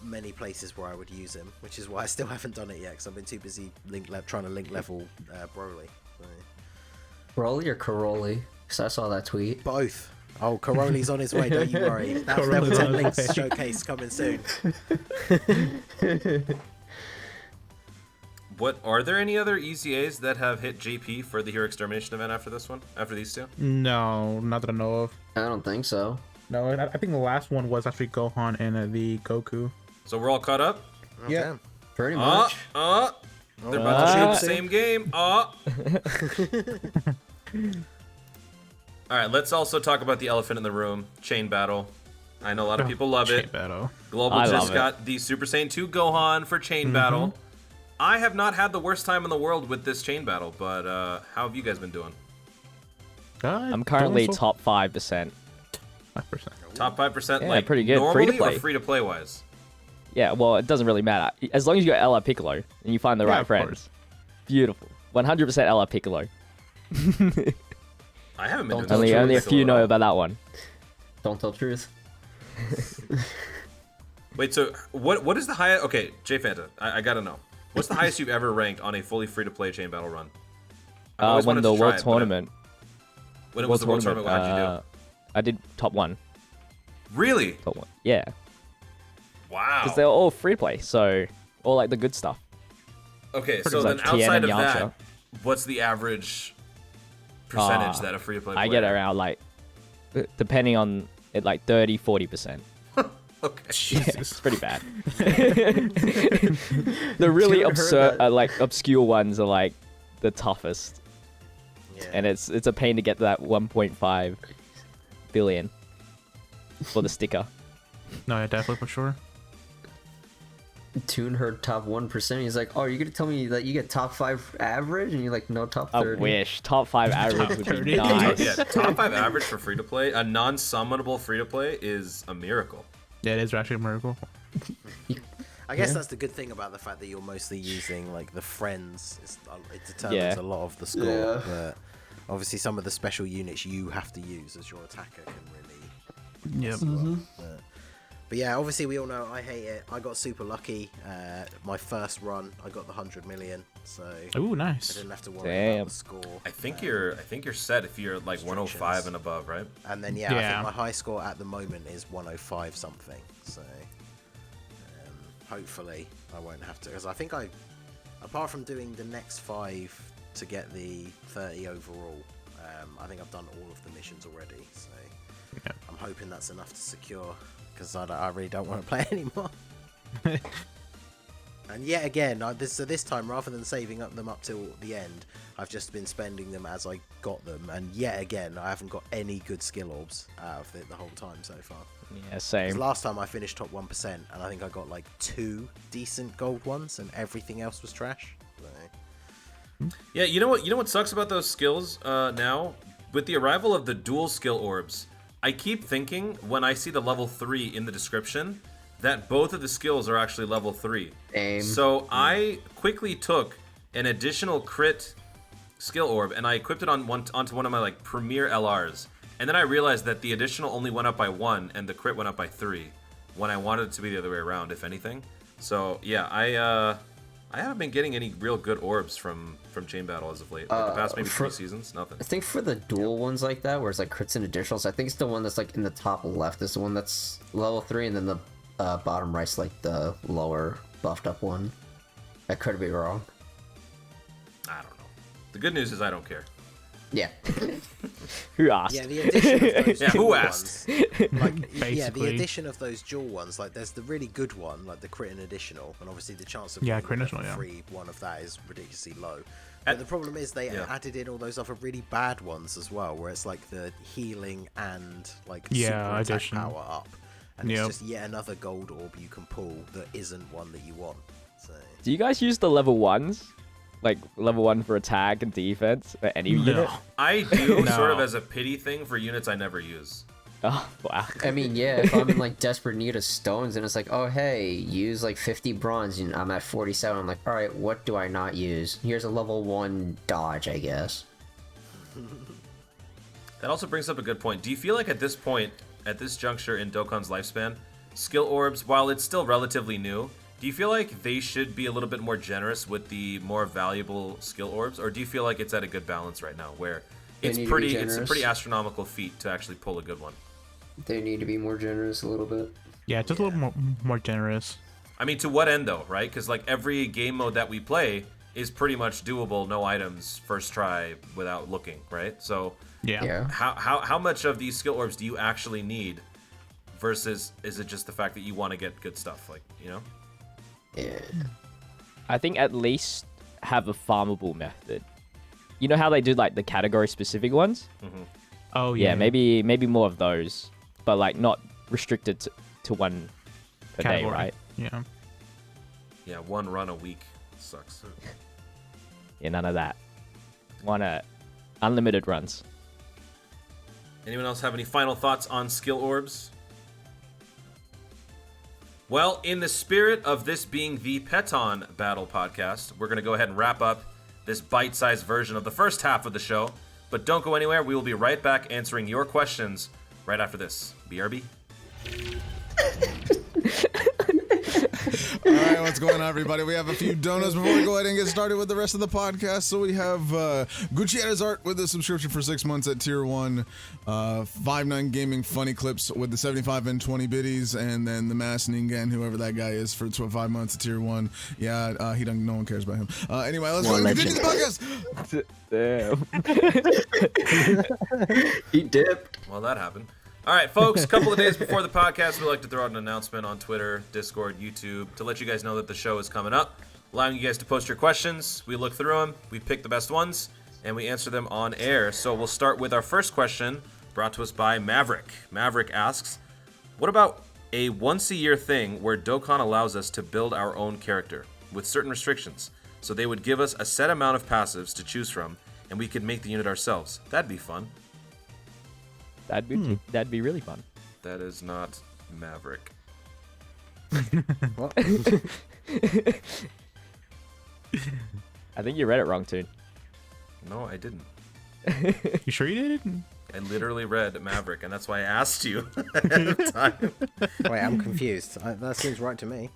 S2: many places where I would use him, which is why I still haven't done it yet because I've been too busy trying to link level Broly. So,
S6: Broly or Caroli? Because I saw that tweet.
S2: both. Oh, Karoli's on his way, don't you worry. That's level
S3: Karoli's
S2: 10
S3: on his
S2: links
S3: way.
S2: showcase coming soon.
S1: What are there any other EZAs that have hit JP for the Hero Extermination event after this one? After these two?
S3: No, not that I know of.
S6: I don't think so.
S3: No, I think the last one was actually Gohan and the Goku.
S1: So we're all caught up?
S3: Yeah.
S2: Damn.
S6: Pretty much.
S1: They're about to shoot the same game. Alright, let's also talk about the elephant in the room, Chain Battle. I know a lot of people love
S3: Chain
S1: it.
S3: Battle.
S1: Global
S4: I
S1: just
S4: love it.
S1: got the Super Saiyan 2 Gohan for Chain Battle. I have not had the worst time in the world with this Chain Battle, but how have you guys been doing?
S4: I'm currently
S3: doing so-
S4: top 5%.
S3: 5%.
S1: Top 5%,
S4: Yeah,
S1: like
S4: pretty good.
S1: normally
S4: Free-to-play.
S1: or free-to-play wise?
S4: Yeah, well, it doesn't really matter. As long as you got LR Piccolo and you find the
S3: Yeah,
S4: right
S3: of
S4: friends.
S3: course.
S4: Beautiful. 100% LR Piccolo.
S1: I haven't been
S6: Don't
S1: doing
S6: tell
S4: Only a
S1: Piccolo
S4: few
S1: at
S4: know
S1: all.
S4: about that one.
S6: Don't tell truth.
S1: Wait, so what is the highest? Okay, J Fanta, I gotta know. What's the highest you've ever ranked on a fully free-to-play Chain Battle run? I've always
S4: Won
S1: wanted
S4: the
S1: to try
S4: World
S1: it, but
S4: Tournament.
S1: When it was the World Tournament, what how'd you do?
S4: I did top 1.
S1: Really?
S4: Top 1. Yeah.
S1: Wow.
S4: Because they're all free to play, so all like the good stuff.
S1: Okay, so
S4: much
S1: then
S4: Tien
S1: outside
S4: and
S1: of that,
S4: Yamcha.
S1: what's the average percentage that a free-to-play player...
S4: I get around like, depending on it, like 30-40%.
S1: Okay.
S4: It's pretty bad. The really absurd, like obscure ones are like the toughest, and it's a pain to get to that 1.5 billion for the sticker.
S3: No, yeah, definitely for sure.
S6: Toon heard top 1%. He's like, oh, you're gonna tell me that you get top 5 average? And you're like, no, top 30.
S4: I wish top 5 average would be
S3: 30.
S4: nice.
S1: Yeah, top 5 average for free to play, a non-summonable free to play is a miracle.
S3: Yeah, it is actually a miracle.
S2: I guess that's the good thing about the fact that you're mostly using like the friends. It determines a lot of the score.
S6: Yeah.
S2: But obviously, some of the special units you have to use as your attacker can really.
S3: Yep.
S2: But yeah, obviously we all know I hate it. I got super lucky. My first run, I got the 100 million, so
S3: Ooh,
S2: I
S3: nice.
S2: didn't have to worry
S4: Damn.
S2: about the score.
S1: I think you're set if you're like 105 and above, right?
S2: And then I think my high score at the moment is 105 something. So hopefully I won't have to, because I think apart from doing the next 5 to get the 30 overall, I think I've done all of the missions already. So I'm hoping that's enough to secure, because I really don't want to play anymore. And yet again, this time, rather than saving them up till the end, I've just been spending them as I got them. And yet again, I haven't got any good skill orbs out of it the whole time so far.
S4: Yeah, same.
S2: Last time I finished top 1%, and I think I got like 2 decent gold ones, and everything else was trash. So.
S1: Yeah, you know what sucks about those skills now? With the arrival of the dual skill orbs, I keep thinking when I see the level 3 in the description that both of the skills are actually level 3. So I quickly took an additional crit skill orb and I equipped it onto one of my like premier LRs. And then I realized that the additional only went up by 1 and the crit went up by 3 when I wanted it to be the other way around, if anything. So yeah, I haven't been getting any real good orbs from Chain Battle as of late. Like the past maybe 3 seasons, nothing.
S6: I think for the dual ones like that, where it's like crits and additionals, I think it's the one that's like in the top left is the one that's level 3, and then the bottom right's like the lower buffed up one. I could be wrong.
S1: I don't know. The good news is I don't care.
S6: Yeah.
S4: Who asked?
S2: Yeah, the addition of those
S1: Yeah, who
S2: dual
S1: asked?
S2: ones, like, the
S3: Basically.
S2: addition of those dual ones, like there's the really good one, like the crit and additional, and obviously the chance of
S3: Yeah,
S2: getting
S3: crit
S2: a
S3: additional,
S2: level
S3: yeah.
S2: 3 one of that is ridiculously low. But the problem is they added in all those other really bad ones as well, where it's like the healing and like super attack
S3: addition.
S2: power up, and it's just yet another gold orb you can pull that isn't one that you want. So
S4: Do you guys use the level 1s? Like level 1 for attack and defense for any unit?
S1: I do
S3: No.
S1: sort of as a pity thing for units I never use.
S4: Oh, wow.
S6: I mean, yeah, if I'm in like desperate need of stones and it's like, oh hey, use like 50 bronze and I'm at 47, I'm like, alright, what do I not use? Here's a level 1 dodge, I guess.
S1: That also brings up a good point. Do you feel like at this point, at this juncture in Dokkan's lifespan, skill orbs, while it's still relatively new, do you feel like they should be a little bit more generous with the more valuable skill orbs, or do you feel like it's at a good balance right now, where it's
S6: need to be
S1: pretty, it's a
S6: generous.
S1: pretty astronomical feat to actually pull a good one?
S6: They need to be more generous a little bit.
S3: Yeah, just a little more generous.
S1: I mean, to what end though, right? Because like every game mode that we play is pretty much doable, no items, first try without looking, right? So
S3: Yeah.
S1: how much of these skill orbs do you actually need, versus is it just the fact that you want to get good stuff, like, you know?
S6: Yeah.
S4: I think at least have a farmable method. You know how they do like the category specific ones?
S3: Oh
S4: Yeah,
S3: yeah.
S4: maybe more of those, but like not restricted to one per day,
S3: Category.
S4: right?
S3: Yeah.
S1: Yeah, one run a week sucks.
S4: Yeah, none of that. Want unlimited runs.
S1: Anyone else have any final thoughts on skill orbs? Well, in the spirit of this being the Pettan Battle podcast, we're going to go ahead and wrap up this bite-sized version of the first half of the show. But don't go anywhere. We will be right back answering your questions right after this. BRB.
S7: All right, what's going on, everybody? We have a few donuts before we go ahead and get started with the rest of the podcast. So we have Gucci's Art with a subscription for 6 months at Tier 1, 5-9 Gaming Funny Clips with the 75 and 20 biddies, and then the Mass Ningen, whoever that guy is, for 5 months at Tier 1. Yeah, he don't. No one cares about him. Anyway, let's go ahead and continue the podcast.
S4: Damn.
S6: He dipped.
S1: Well, that happened. All right, folks, a couple of days before the podcast, we like to throw out an announcement on Twitter, Discord, YouTube to let you guys know that the show is coming up, allowing you guys to post your questions. We look through them, we pick the best ones, and we answer them on air. So we'll start with our first question, brought to us by Maverick. Maverick asks, what about a once-a-year thing where Dokkan allows us to build our own character with certain restrictions? So they would give us a set amount of passives to choose from, and we could make the unit ourselves. That'd be fun.
S4: That'd be really fun.
S1: That is not Maverick.
S6: What?
S4: I think you read it wrong, Toon.
S1: No, I didn't.
S3: You sure you did?
S1: I literally read Maverick, and that's why I asked you ahead of time.
S2: Wait, I'm confused. That seems right to me.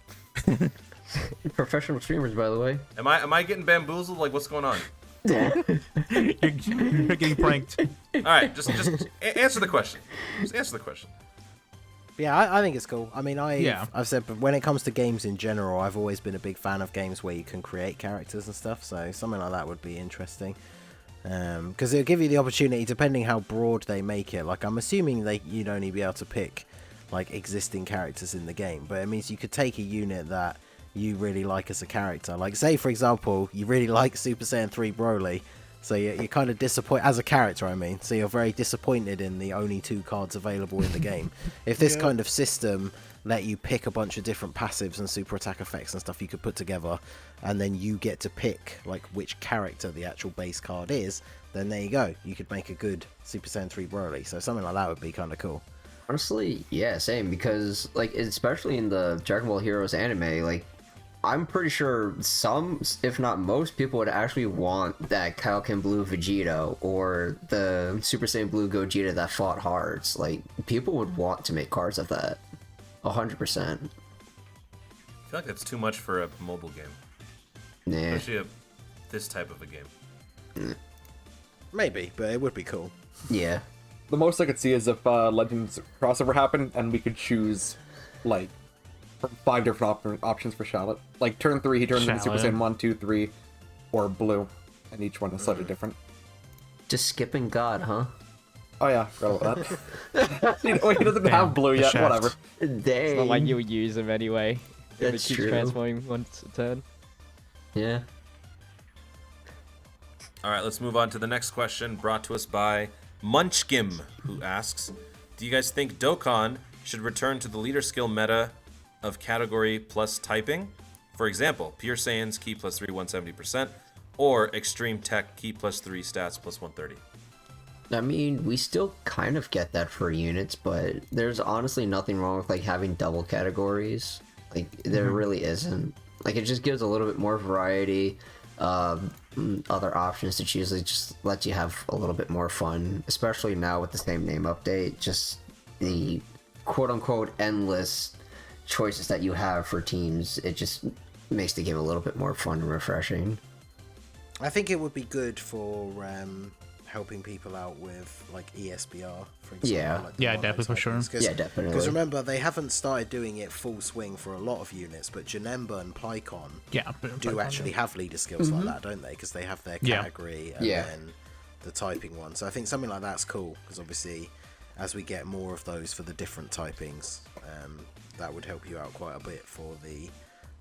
S6: Professional streamers, by the way.
S1: Am I getting bamboozled? Like, what's going on?
S3: You're getting pranked.
S1: All right, just answer the question. Just answer the question.
S2: Yeah, I think it's cool. I mean,
S3: Yeah.
S2: I've said, but when it comes to games in general, I've always been a big fan of games where you can create characters and stuff. So something like that would be interesting. Because it'll give you the opportunity, depending how broad they make it. Like, I'm assuming you'd only be able to pick like existing characters in the game, but it means you could take a unit that you really like as a character. Like, say for example, you really like Super Saiyan 3 Broly, so you're kind of disappointed as a character. I mean, so you're very disappointed in the only 2 cards available in the game. If this kind of system let you pick a bunch of different passives and super attack effects and stuff you could put together, and then you get to pick like which character the actual base card is, then there you go. You could make a good Super Saiyan 3 Broly. So something like that would be kind of cool.
S6: Honestly, yeah, same. Because like, especially in the Dragon Ball Heroes anime, like, I'm pretty sure some, if not most, people would actually want that Kaioken Blue Vegeta or the Super Saiyan Blue Gogeta that fought Hearts. Like, people would want to make cards of that. 100%.
S1: I feel like that's too much for a mobile game,
S6: Nah.
S1: especially this type of a game.
S2: Maybe, but it would be cool.
S6: Yeah.
S5: The most I could see is if Legends crossover happened and we could choose, like, 5 different options for Charlotte. Like, turn 3, he turns into Super
S3: Charlotte.
S5: Saiyan 1, 2, 3, or blue. And each one is slightly different.
S6: Just skipping God, huh?
S5: Oh yeah, forgot about that. He doesn't have blue yet,
S3: shaft.
S5: whatever.
S4: It's
S6: Dang.
S4: not like you would use them anyway. If
S6: That's
S4: it keeps
S6: true.
S4: transforming once a turn.
S6: Yeah.
S1: All right, let's move on to the next question, brought to us by Munchkim, who asks, do you guys think Dokkan should return to the leader skill meta of category plus typing? For example, Pure Saiyan's Ki plus 3, 170%, or Extreme Tech Ki plus 3, stats plus 130.
S6: I mean, we still kind of get that for units, but there's honestly nothing wrong with like having double categories. Like, there really isn't. Like, it just gives a little bit more variety, other options to choose. It just lets you have a little bit more fun, especially now with the same name update. Just the quote-unquote endless choices that you have for teams. It just makes the game a little bit more fun and refreshing.
S2: I think it would be good for helping people out with like ESBR, for example.
S6: Yeah.
S2: Like the
S3: Yeah,
S2: mono
S3: definitely for sure.
S2: typings,
S6: Yeah, definitely.
S2: Because remember, they haven't started doing it full swing for a lot of units, but Janemba and Pycon
S3: Yeah.
S2: do actually have leader skills like that, don't they? Because they have their
S3: Yeah.
S2: category and
S6: Yeah.
S2: then the typing one. So I think something like that's cool, because obviously, as we get more of those for the different typings, that would help you out quite a bit for the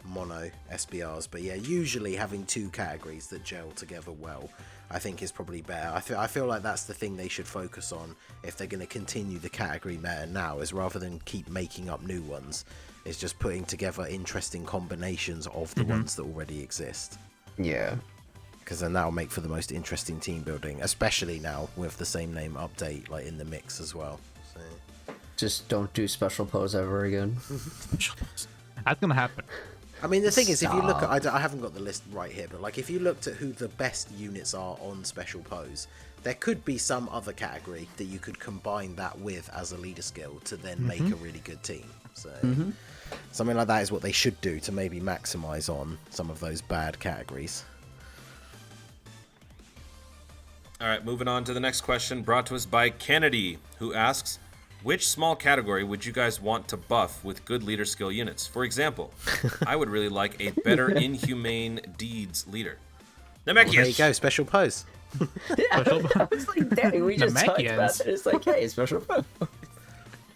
S2: mono SBRs. But yeah, usually having 2 categories that gel together well, I think is probably better. I feel like that's the thing they should focus on if they're going to continue the category meta now, is rather than keep making up new ones, is just putting together interesting combinations of the ones that already exist.
S6: Yeah.
S2: Because then that'll make for the most interesting team building, especially now with the same name update like in the mix as well. So.
S6: Just don't do special pose ever again.
S3: That's gonna happen.
S2: I mean, the thing is, if you look at, I haven't got the list right here, but like if you looked at who the best units are on special pose, there could be some other category that you could combine that with as a leader skill to then make a really good team. So something like that is what they should do to maybe maximize on some of those bad categories.
S1: All right, moving on to the next question, brought to us by Kennedy, who asks, which small category would you guys want to buff with good leader skill units? For example, I would really like a better inhumane deeds leader. Namekius.
S2: There you go, special pose.
S6: Yeah, I was like, dang, we just talked about
S3: Namekians.
S6: it. It's like, hey, special pose.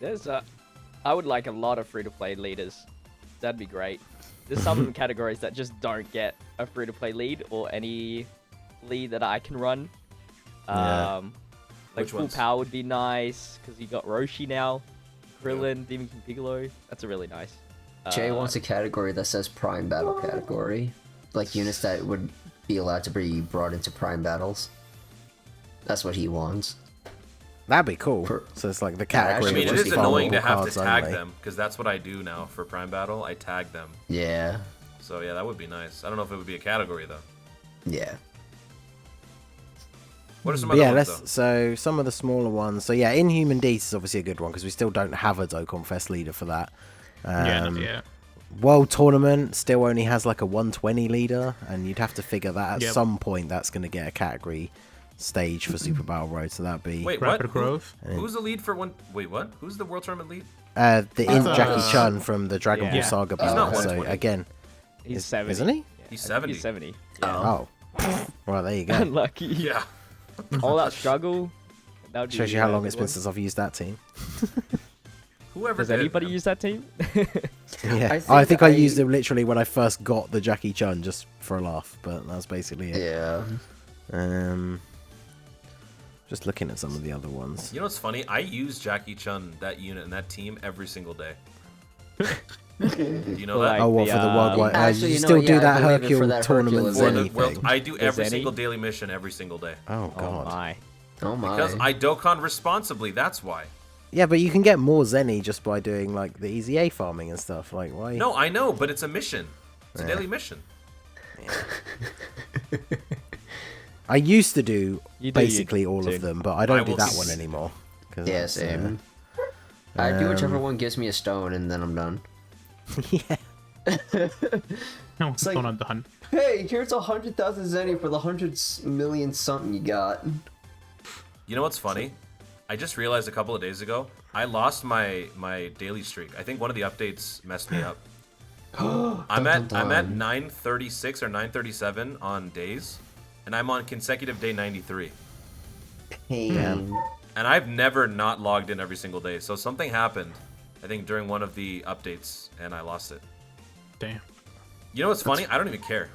S4: I would like a lot of free-to-play leaders. That'd be great. There's some categories that just don't get a free-to-play lead or any lead that I can run.
S2: Yeah.
S4: Like
S1: Which
S4: full
S1: ones?
S4: power would be nice because you got Roshi now, Krillin, Demon King Piccolo. That's a really nice.
S6: Jay wants a category that says Prime Battle category. Like units that would be allowed to be brought into Prime Battles. That's what he wants.
S2: That'd be cool.
S6: For-
S2: So it's like the
S1: I
S2: category.
S1: mean, it
S2: was
S1: is annoying to
S2: farmable
S1: have to
S2: cards
S1: tag
S2: only.
S1: them because that's what I do now for Prime Battle. I tag them.
S6: Yeah.
S1: So yeah, that would be nice. I don't know if it would be a category though.
S6: Yeah.
S1: What are some
S2: But
S1: other
S2: yeah,
S1: ones
S2: let's.
S1: though?
S2: So some of the smaller ones. So yeah, Inhuman Deeds is obviously a good one because we still don't have a Dokkan Fest leader for that.
S3: Yeah.
S2: World Tournament still only has like a 120 leader, and you'd have to figure that at
S3: Yep.
S2: some point that's going to get a category stage for Super Battle Road. So that'd be
S1: Wait, what?
S3: Rapid growth.
S1: Who's the lead for one? Wait, what? Who's the World Tournament lead?
S2: Jackie Chun from the Dragon Ball
S4: Yeah.
S2: Saga
S1: He's not
S2: battle. So
S1: 120.
S2: again,
S4: He's
S2: is-
S4: 70.
S2: isn't he?
S4: Yeah,
S1: He's
S4: I think
S1: 70.
S4: He's 70. Yeah.
S2: Oh, well there you go.
S4: Unlucky.
S1: Yeah.
S4: All that struggle. That would
S2: Shows
S4: be
S2: you how
S4: a
S2: long
S4: good
S2: it's been
S4: one.
S2: since I've used that team.
S1: Whoever
S4: Does
S1: did,
S4: anybody
S1: man.
S4: use that team?
S2: Yeah,
S6: I
S2: I think I
S6: think
S2: used it literally when I first got the Jackie Chun just for a laugh, but that's basically it.
S6: Yeah.
S2: Just looking at some of the other ones.
S1: You know what's funny? I use Jackie Chun, that unit, and that team every single day. Do you know
S4: Like
S1: that?
S2: Oh, what for the worldwide?
S6: Actually,
S2: you
S6: you know,
S2: still
S6: yeah,
S2: do
S6: I
S2: that
S6: believe it for
S2: Hercule
S6: that
S2: tournament
S6: Hercules
S1: For
S2: Zenny
S1: the world,
S2: thing.
S1: I do every
S4: Zenny?
S1: single daily mission every single day.
S2: Oh
S4: Oh
S2: god.
S4: my.
S6: Oh my.
S1: Because I Dokkan responsibly, that's why.
S2: Yeah, but you can get more Zenny just by doing like the EZA farming and stuff. Like why?
S1: No, I know, but it's a mission. It's a
S2: Yeah.
S1: daily mission.
S2: I used to do
S4: You do
S2: basically
S4: you,
S2: all
S4: dude.
S2: of them, but I don't
S1: I
S2: do
S1: will
S2: that
S1: s-
S2: one anymore. 'cause
S6: Yeah,
S2: that's,
S6: same. I do whichever one gives me a stone, and then I'm done.
S2: yeah.
S3: No,
S6: like-
S3: still not done.
S6: Hey, here's 100,000 zenny for the 100,000,000 something you got.
S1: You know what's funny? I just realized a couple of days ago, I lost my daily streak. I think one of the updates messed me up. I'm at 936 or 937 on days, and I'm on consecutive day 93.
S6: Pain.
S1: And I've never not logged in every single day. So something happened, I think, during one of the updates, and I lost it.
S3: Damn.
S1: You know what's funny? I don't even care.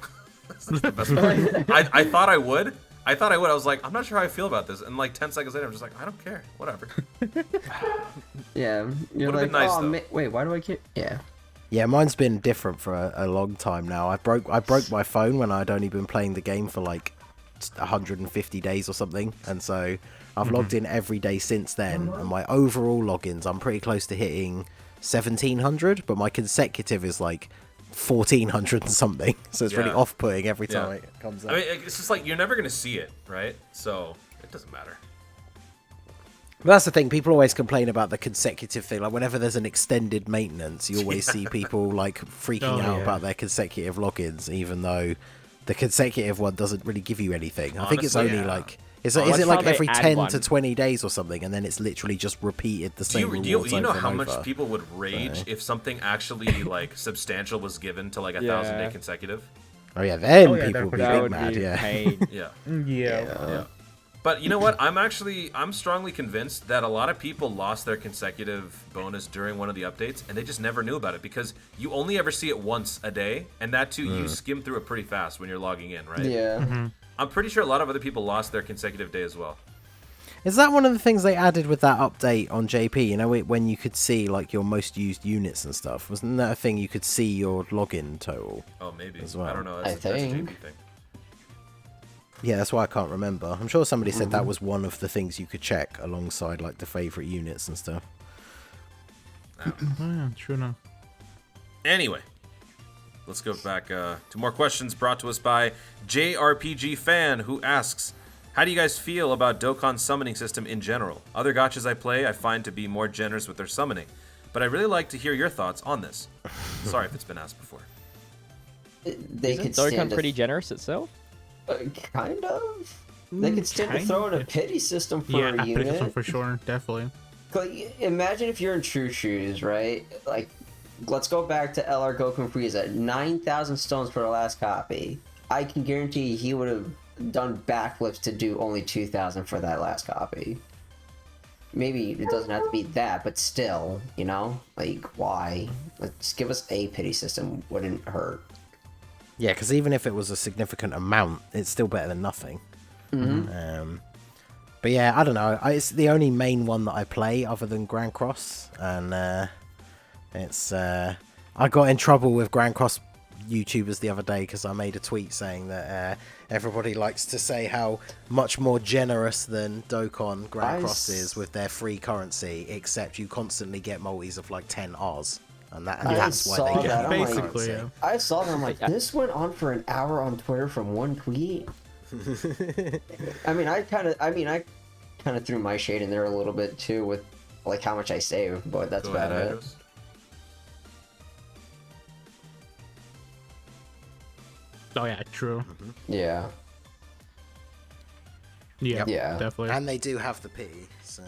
S1: That's the best part. I thought I would. I was like, I'm not sure how I feel about this. And like 10 seconds later, I'm just like, I don't care. Whatever.
S6: Yeah, you're
S1: Would've
S6: like,
S1: been nice,
S6: oh,
S1: though.
S6: wait, why do I care? Yeah.
S2: Yeah, mine's been different for a long time now. I broke my phone when I'd only been playing the game for like 150 days or something, and so I've logged in every day since then. And my overall logins, I'm pretty close to hitting 1,700, but my consecutive is like 1,400 and something. So it's really
S1: Yeah.
S2: off-putting every
S1: Yeah.
S2: time it comes up.
S1: I mean, it's just like you're never gonna see it, right? So it doesn't matter.
S2: But that's the thing. People always complain about the consecutive thing. Like whenever there's an extended maintenance, you always see people like freaking out
S3: yeah.
S2: about their consecutive logins, even though the consecutive one doesn't really give you anything. I think it's
S1: Honestly,
S2: only
S1: yeah.
S2: like is
S4: Let's
S2: it like
S4: try to
S2: every
S4: add
S2: 10
S4: one.
S2: to 20 days or something, and then it's literally just repeated the
S1: Do
S2: same
S1: you
S2: rewards
S1: know
S2: over
S1: how
S2: and
S1: much
S2: over.
S1: people would rage if something actually like substantial was given to like 1,000 day
S4: Yeah.
S1: consecutive?
S2: Oh yeah, then
S3: Oh, yeah,
S2: people would be
S3: that
S2: big
S4: would
S2: mad.
S4: be
S2: Yeah.
S4: pain.
S1: Yeah.
S3: Yeah.
S1: Yeah. But you know what? I'm strongly convinced that a lot of people lost their consecutive bonus during one of the updates, and they just never knew about it because you only ever see it once a day, and that too, you skim through it pretty fast when you're logging in, right?
S6: Yeah.
S1: I'm pretty sure a lot of other people lost their consecutive day as well.
S2: Is that one of the things they added with that update on JP? You know, when you could see like your most used units and stuff. Wasn't that a thing you could see your login total?
S1: Oh, maybe.
S2: As well.
S1: I don't know.
S6: I
S1: That's a
S6: think.
S1: JP thing.
S2: Yeah, that's why I can't remember. I'm sure somebody said that was one of the things you could check alongside like the favorite units and stuff.
S3: Oh, yeah, true enough.
S1: Anyway, let's go back to more questions brought to us by JRPG Fan, who asks, how do you guys feel about Dokkan's summoning system in general? Other gachas I play I find to be more generous with their summoning, but I'd really like to hear your thoughts on this. Sorry if it's been asked before.
S6: They
S4: Isn't
S6: could
S4: Dokkan
S6: stand
S4: pretty generous itself?
S6: kind of. They could stand to
S3: kind
S6: throw in a
S3: of.
S6: pity system for
S3: Yeah,
S6: a
S3: pretty good one
S6: unit.
S3: for sure, definitely.
S6: Like, imagine if you're in True Shoes, right? Like, let's go back to LR Goku Frieza. 9,000 stones for the last copy. I can guarantee he would have done backflips to do only 2,000 for that last copy. maybe it doesn't have to be that, but still, you know, like why? Like, just give us a pity system. Wouldn't hurt.
S2: Yeah, because even if it was a significant amount, it's still better than nothing. But yeah, I don't know. It's the only main one that I play other than Grand Cross, and it's I got in trouble with Grand Cross YouTubers the other day because I made a tweet saying that everybody likes to say how much more generous than Dokkan Grand Cross is with their free currency, except you constantly get multis of like 10 Rs. And that's why they get
S6: that.
S3: Basically, yeah.
S6: I saw that. I'm like, this went on for an hour on Twitter from one tweet. I kind of threw my shade in there a little bit too with like how much I save, but that's about it.
S1: Andros.
S3: Oh yeah, true.
S6: Yeah.
S3: Yeah,
S6: Yeah.
S3: definitely.
S2: And they do have the pity, so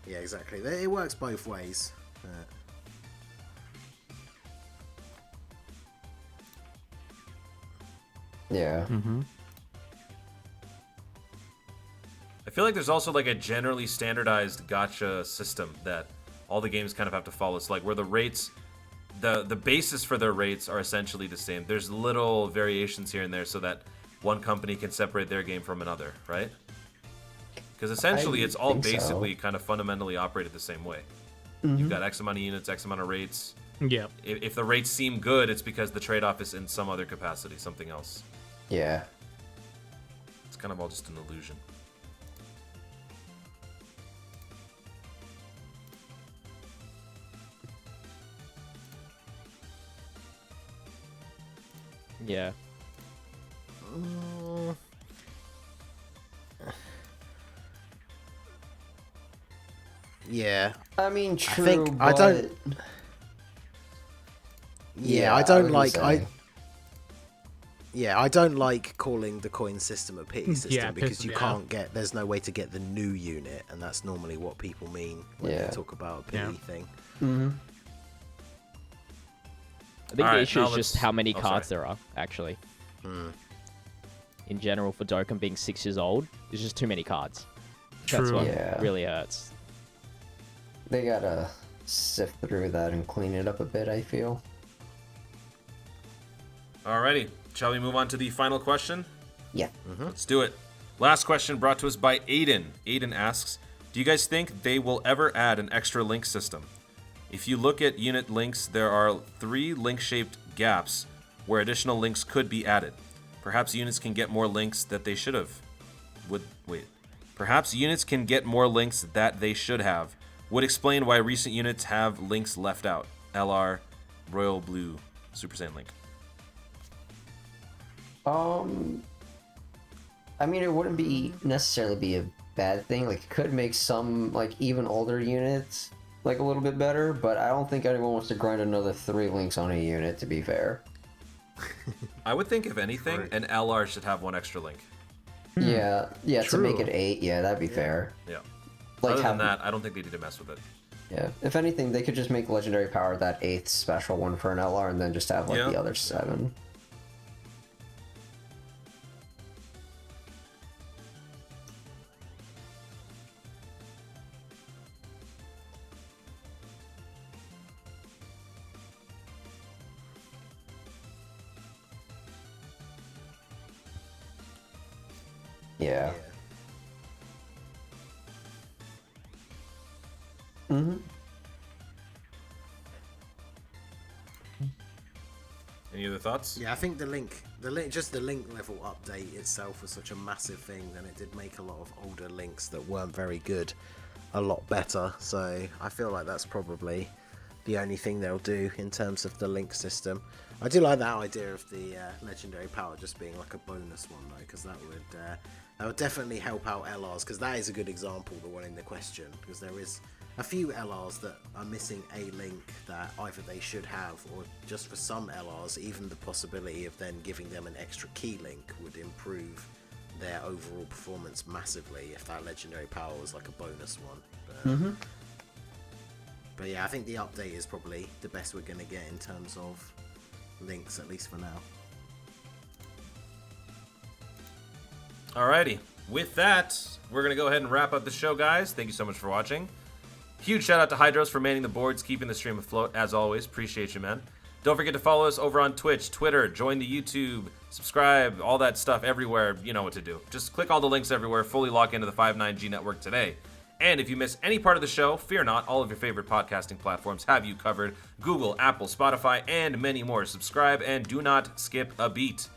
S2: yeah, exactly. It works both ways.
S6: Yeah.
S1: I feel like there's also like a generally standardized gacha system that all the games kind of have to follow. It's like where the rates, the basis for their rates are essentially the same. There's little variations here and there so that one company can separate their game from another, right? Because essentially it's all basically kind of fundamentally operated the same way. You've got X amount of units, X amount of rates.
S3: Yeah.
S1: If the rates seem good, it's because the trade-off is in some other capacity, something else.
S6: Yeah.
S1: It's kind of all just an illusion.
S4: Yeah.
S2: Yeah.
S6: I mean, true.
S2: I don't. Yeah, I don't like. I don't like calling the coin system a pity system
S3: Yeah,
S2: because
S3: pisses
S2: you
S3: me
S2: can't get. There's no way to get the new unit, and that's normally what people mean when they talk about a pity thing.
S4: I think
S1: All
S4: the
S1: right,
S4: issue
S1: now
S4: is just
S1: let's-
S4: how many
S1: oh,
S4: cards
S1: sorry.
S4: there are, actually. In general, for Dokkan being 6 years old, there's just too many cards. That's
S3: True.
S4: what
S6: Yeah.
S4: really hurts.
S6: They gotta sift through that and clean it up a bit, I feel.
S1: Alrighty, shall we move on to the final question?
S6: Yeah.
S1: Let's do it. Last question brought to us by Aiden. Aiden asks, do you guys think they will ever add an extra link system? If you look at unit links, there are 3 link-shaped gaps where additional links could be added. Perhaps units can get more links that they should have. Perhaps units can get more links that they should have. Would explain why recent units have links left out. LR, Royal Blue, Super Saiyan Link.
S6: I mean, it wouldn't be necessarily be a bad thing. Like, it could make some, like, even older units, like, a little bit better, but I don't think anyone wants to grind another 3 links on a unit, to be fair.
S1: I would think, if anything, an LR should have 1 extra link.
S6: Yeah, to make
S3: True.
S6: it 8, yeah, that'd be fair.
S1: Yeah.
S6: Like,
S1: Other than
S6: have,
S1: that, I don't think they need to mess with it.
S6: yeah. If anything, they could just make Legendary Power that 8th special one for an LR, and then just have, like,
S1: Yeah.
S6: the other 7. Yeah.
S1: Any other thoughts?
S2: Yeah, I think the link level update itself was such a massive thing, and it did make a lot of older links that weren't very good a lot better. So I feel like that's probably the only thing they'll do in terms of the link system. I do like that idea of the legendary power just being like a bonus one though, because that would definitely help out LRs, because that is a good example, the one in the question, because there is a few LRs that are missing a link that either they should have, or just for some LRs, even the possibility of then giving them an extra key link would improve their overall performance massively if that legendary power was like a bonus one. But yeah, I think the update is probably the best we're going to get in terms of links, at least for now.
S1: Alrighty. with that, we're going to go ahead and wrap up the show, guys. Thank you so much for watching. Huge shout out to Hydros for manning the boards, keeping the stream afloat, as always. Appreciate you, man. Don't forget to follow us over on Twitch, Twitter, join the YouTube, subscribe, all that stuff everywhere. You know what to do. Just click all the links everywhere, fully log into the 59G network today. And if you miss any part of the show, fear not, all of your favorite podcasting platforms have you covered. Google, Apple, Spotify, and many more. Subscribe and do not skip a beat.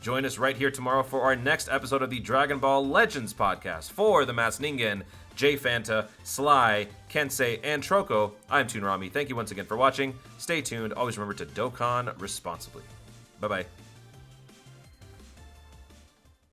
S1: Join us right here tomorrow for our next episode of the Dragon Ball Legends podcast. For the Masked Ningen, Jay Fanta, Sly, Kensei, and Troko, I'm Toon Rami. Thank you once again for watching. Stay tuned. Always remember to Dokkan responsibly. Bye-bye.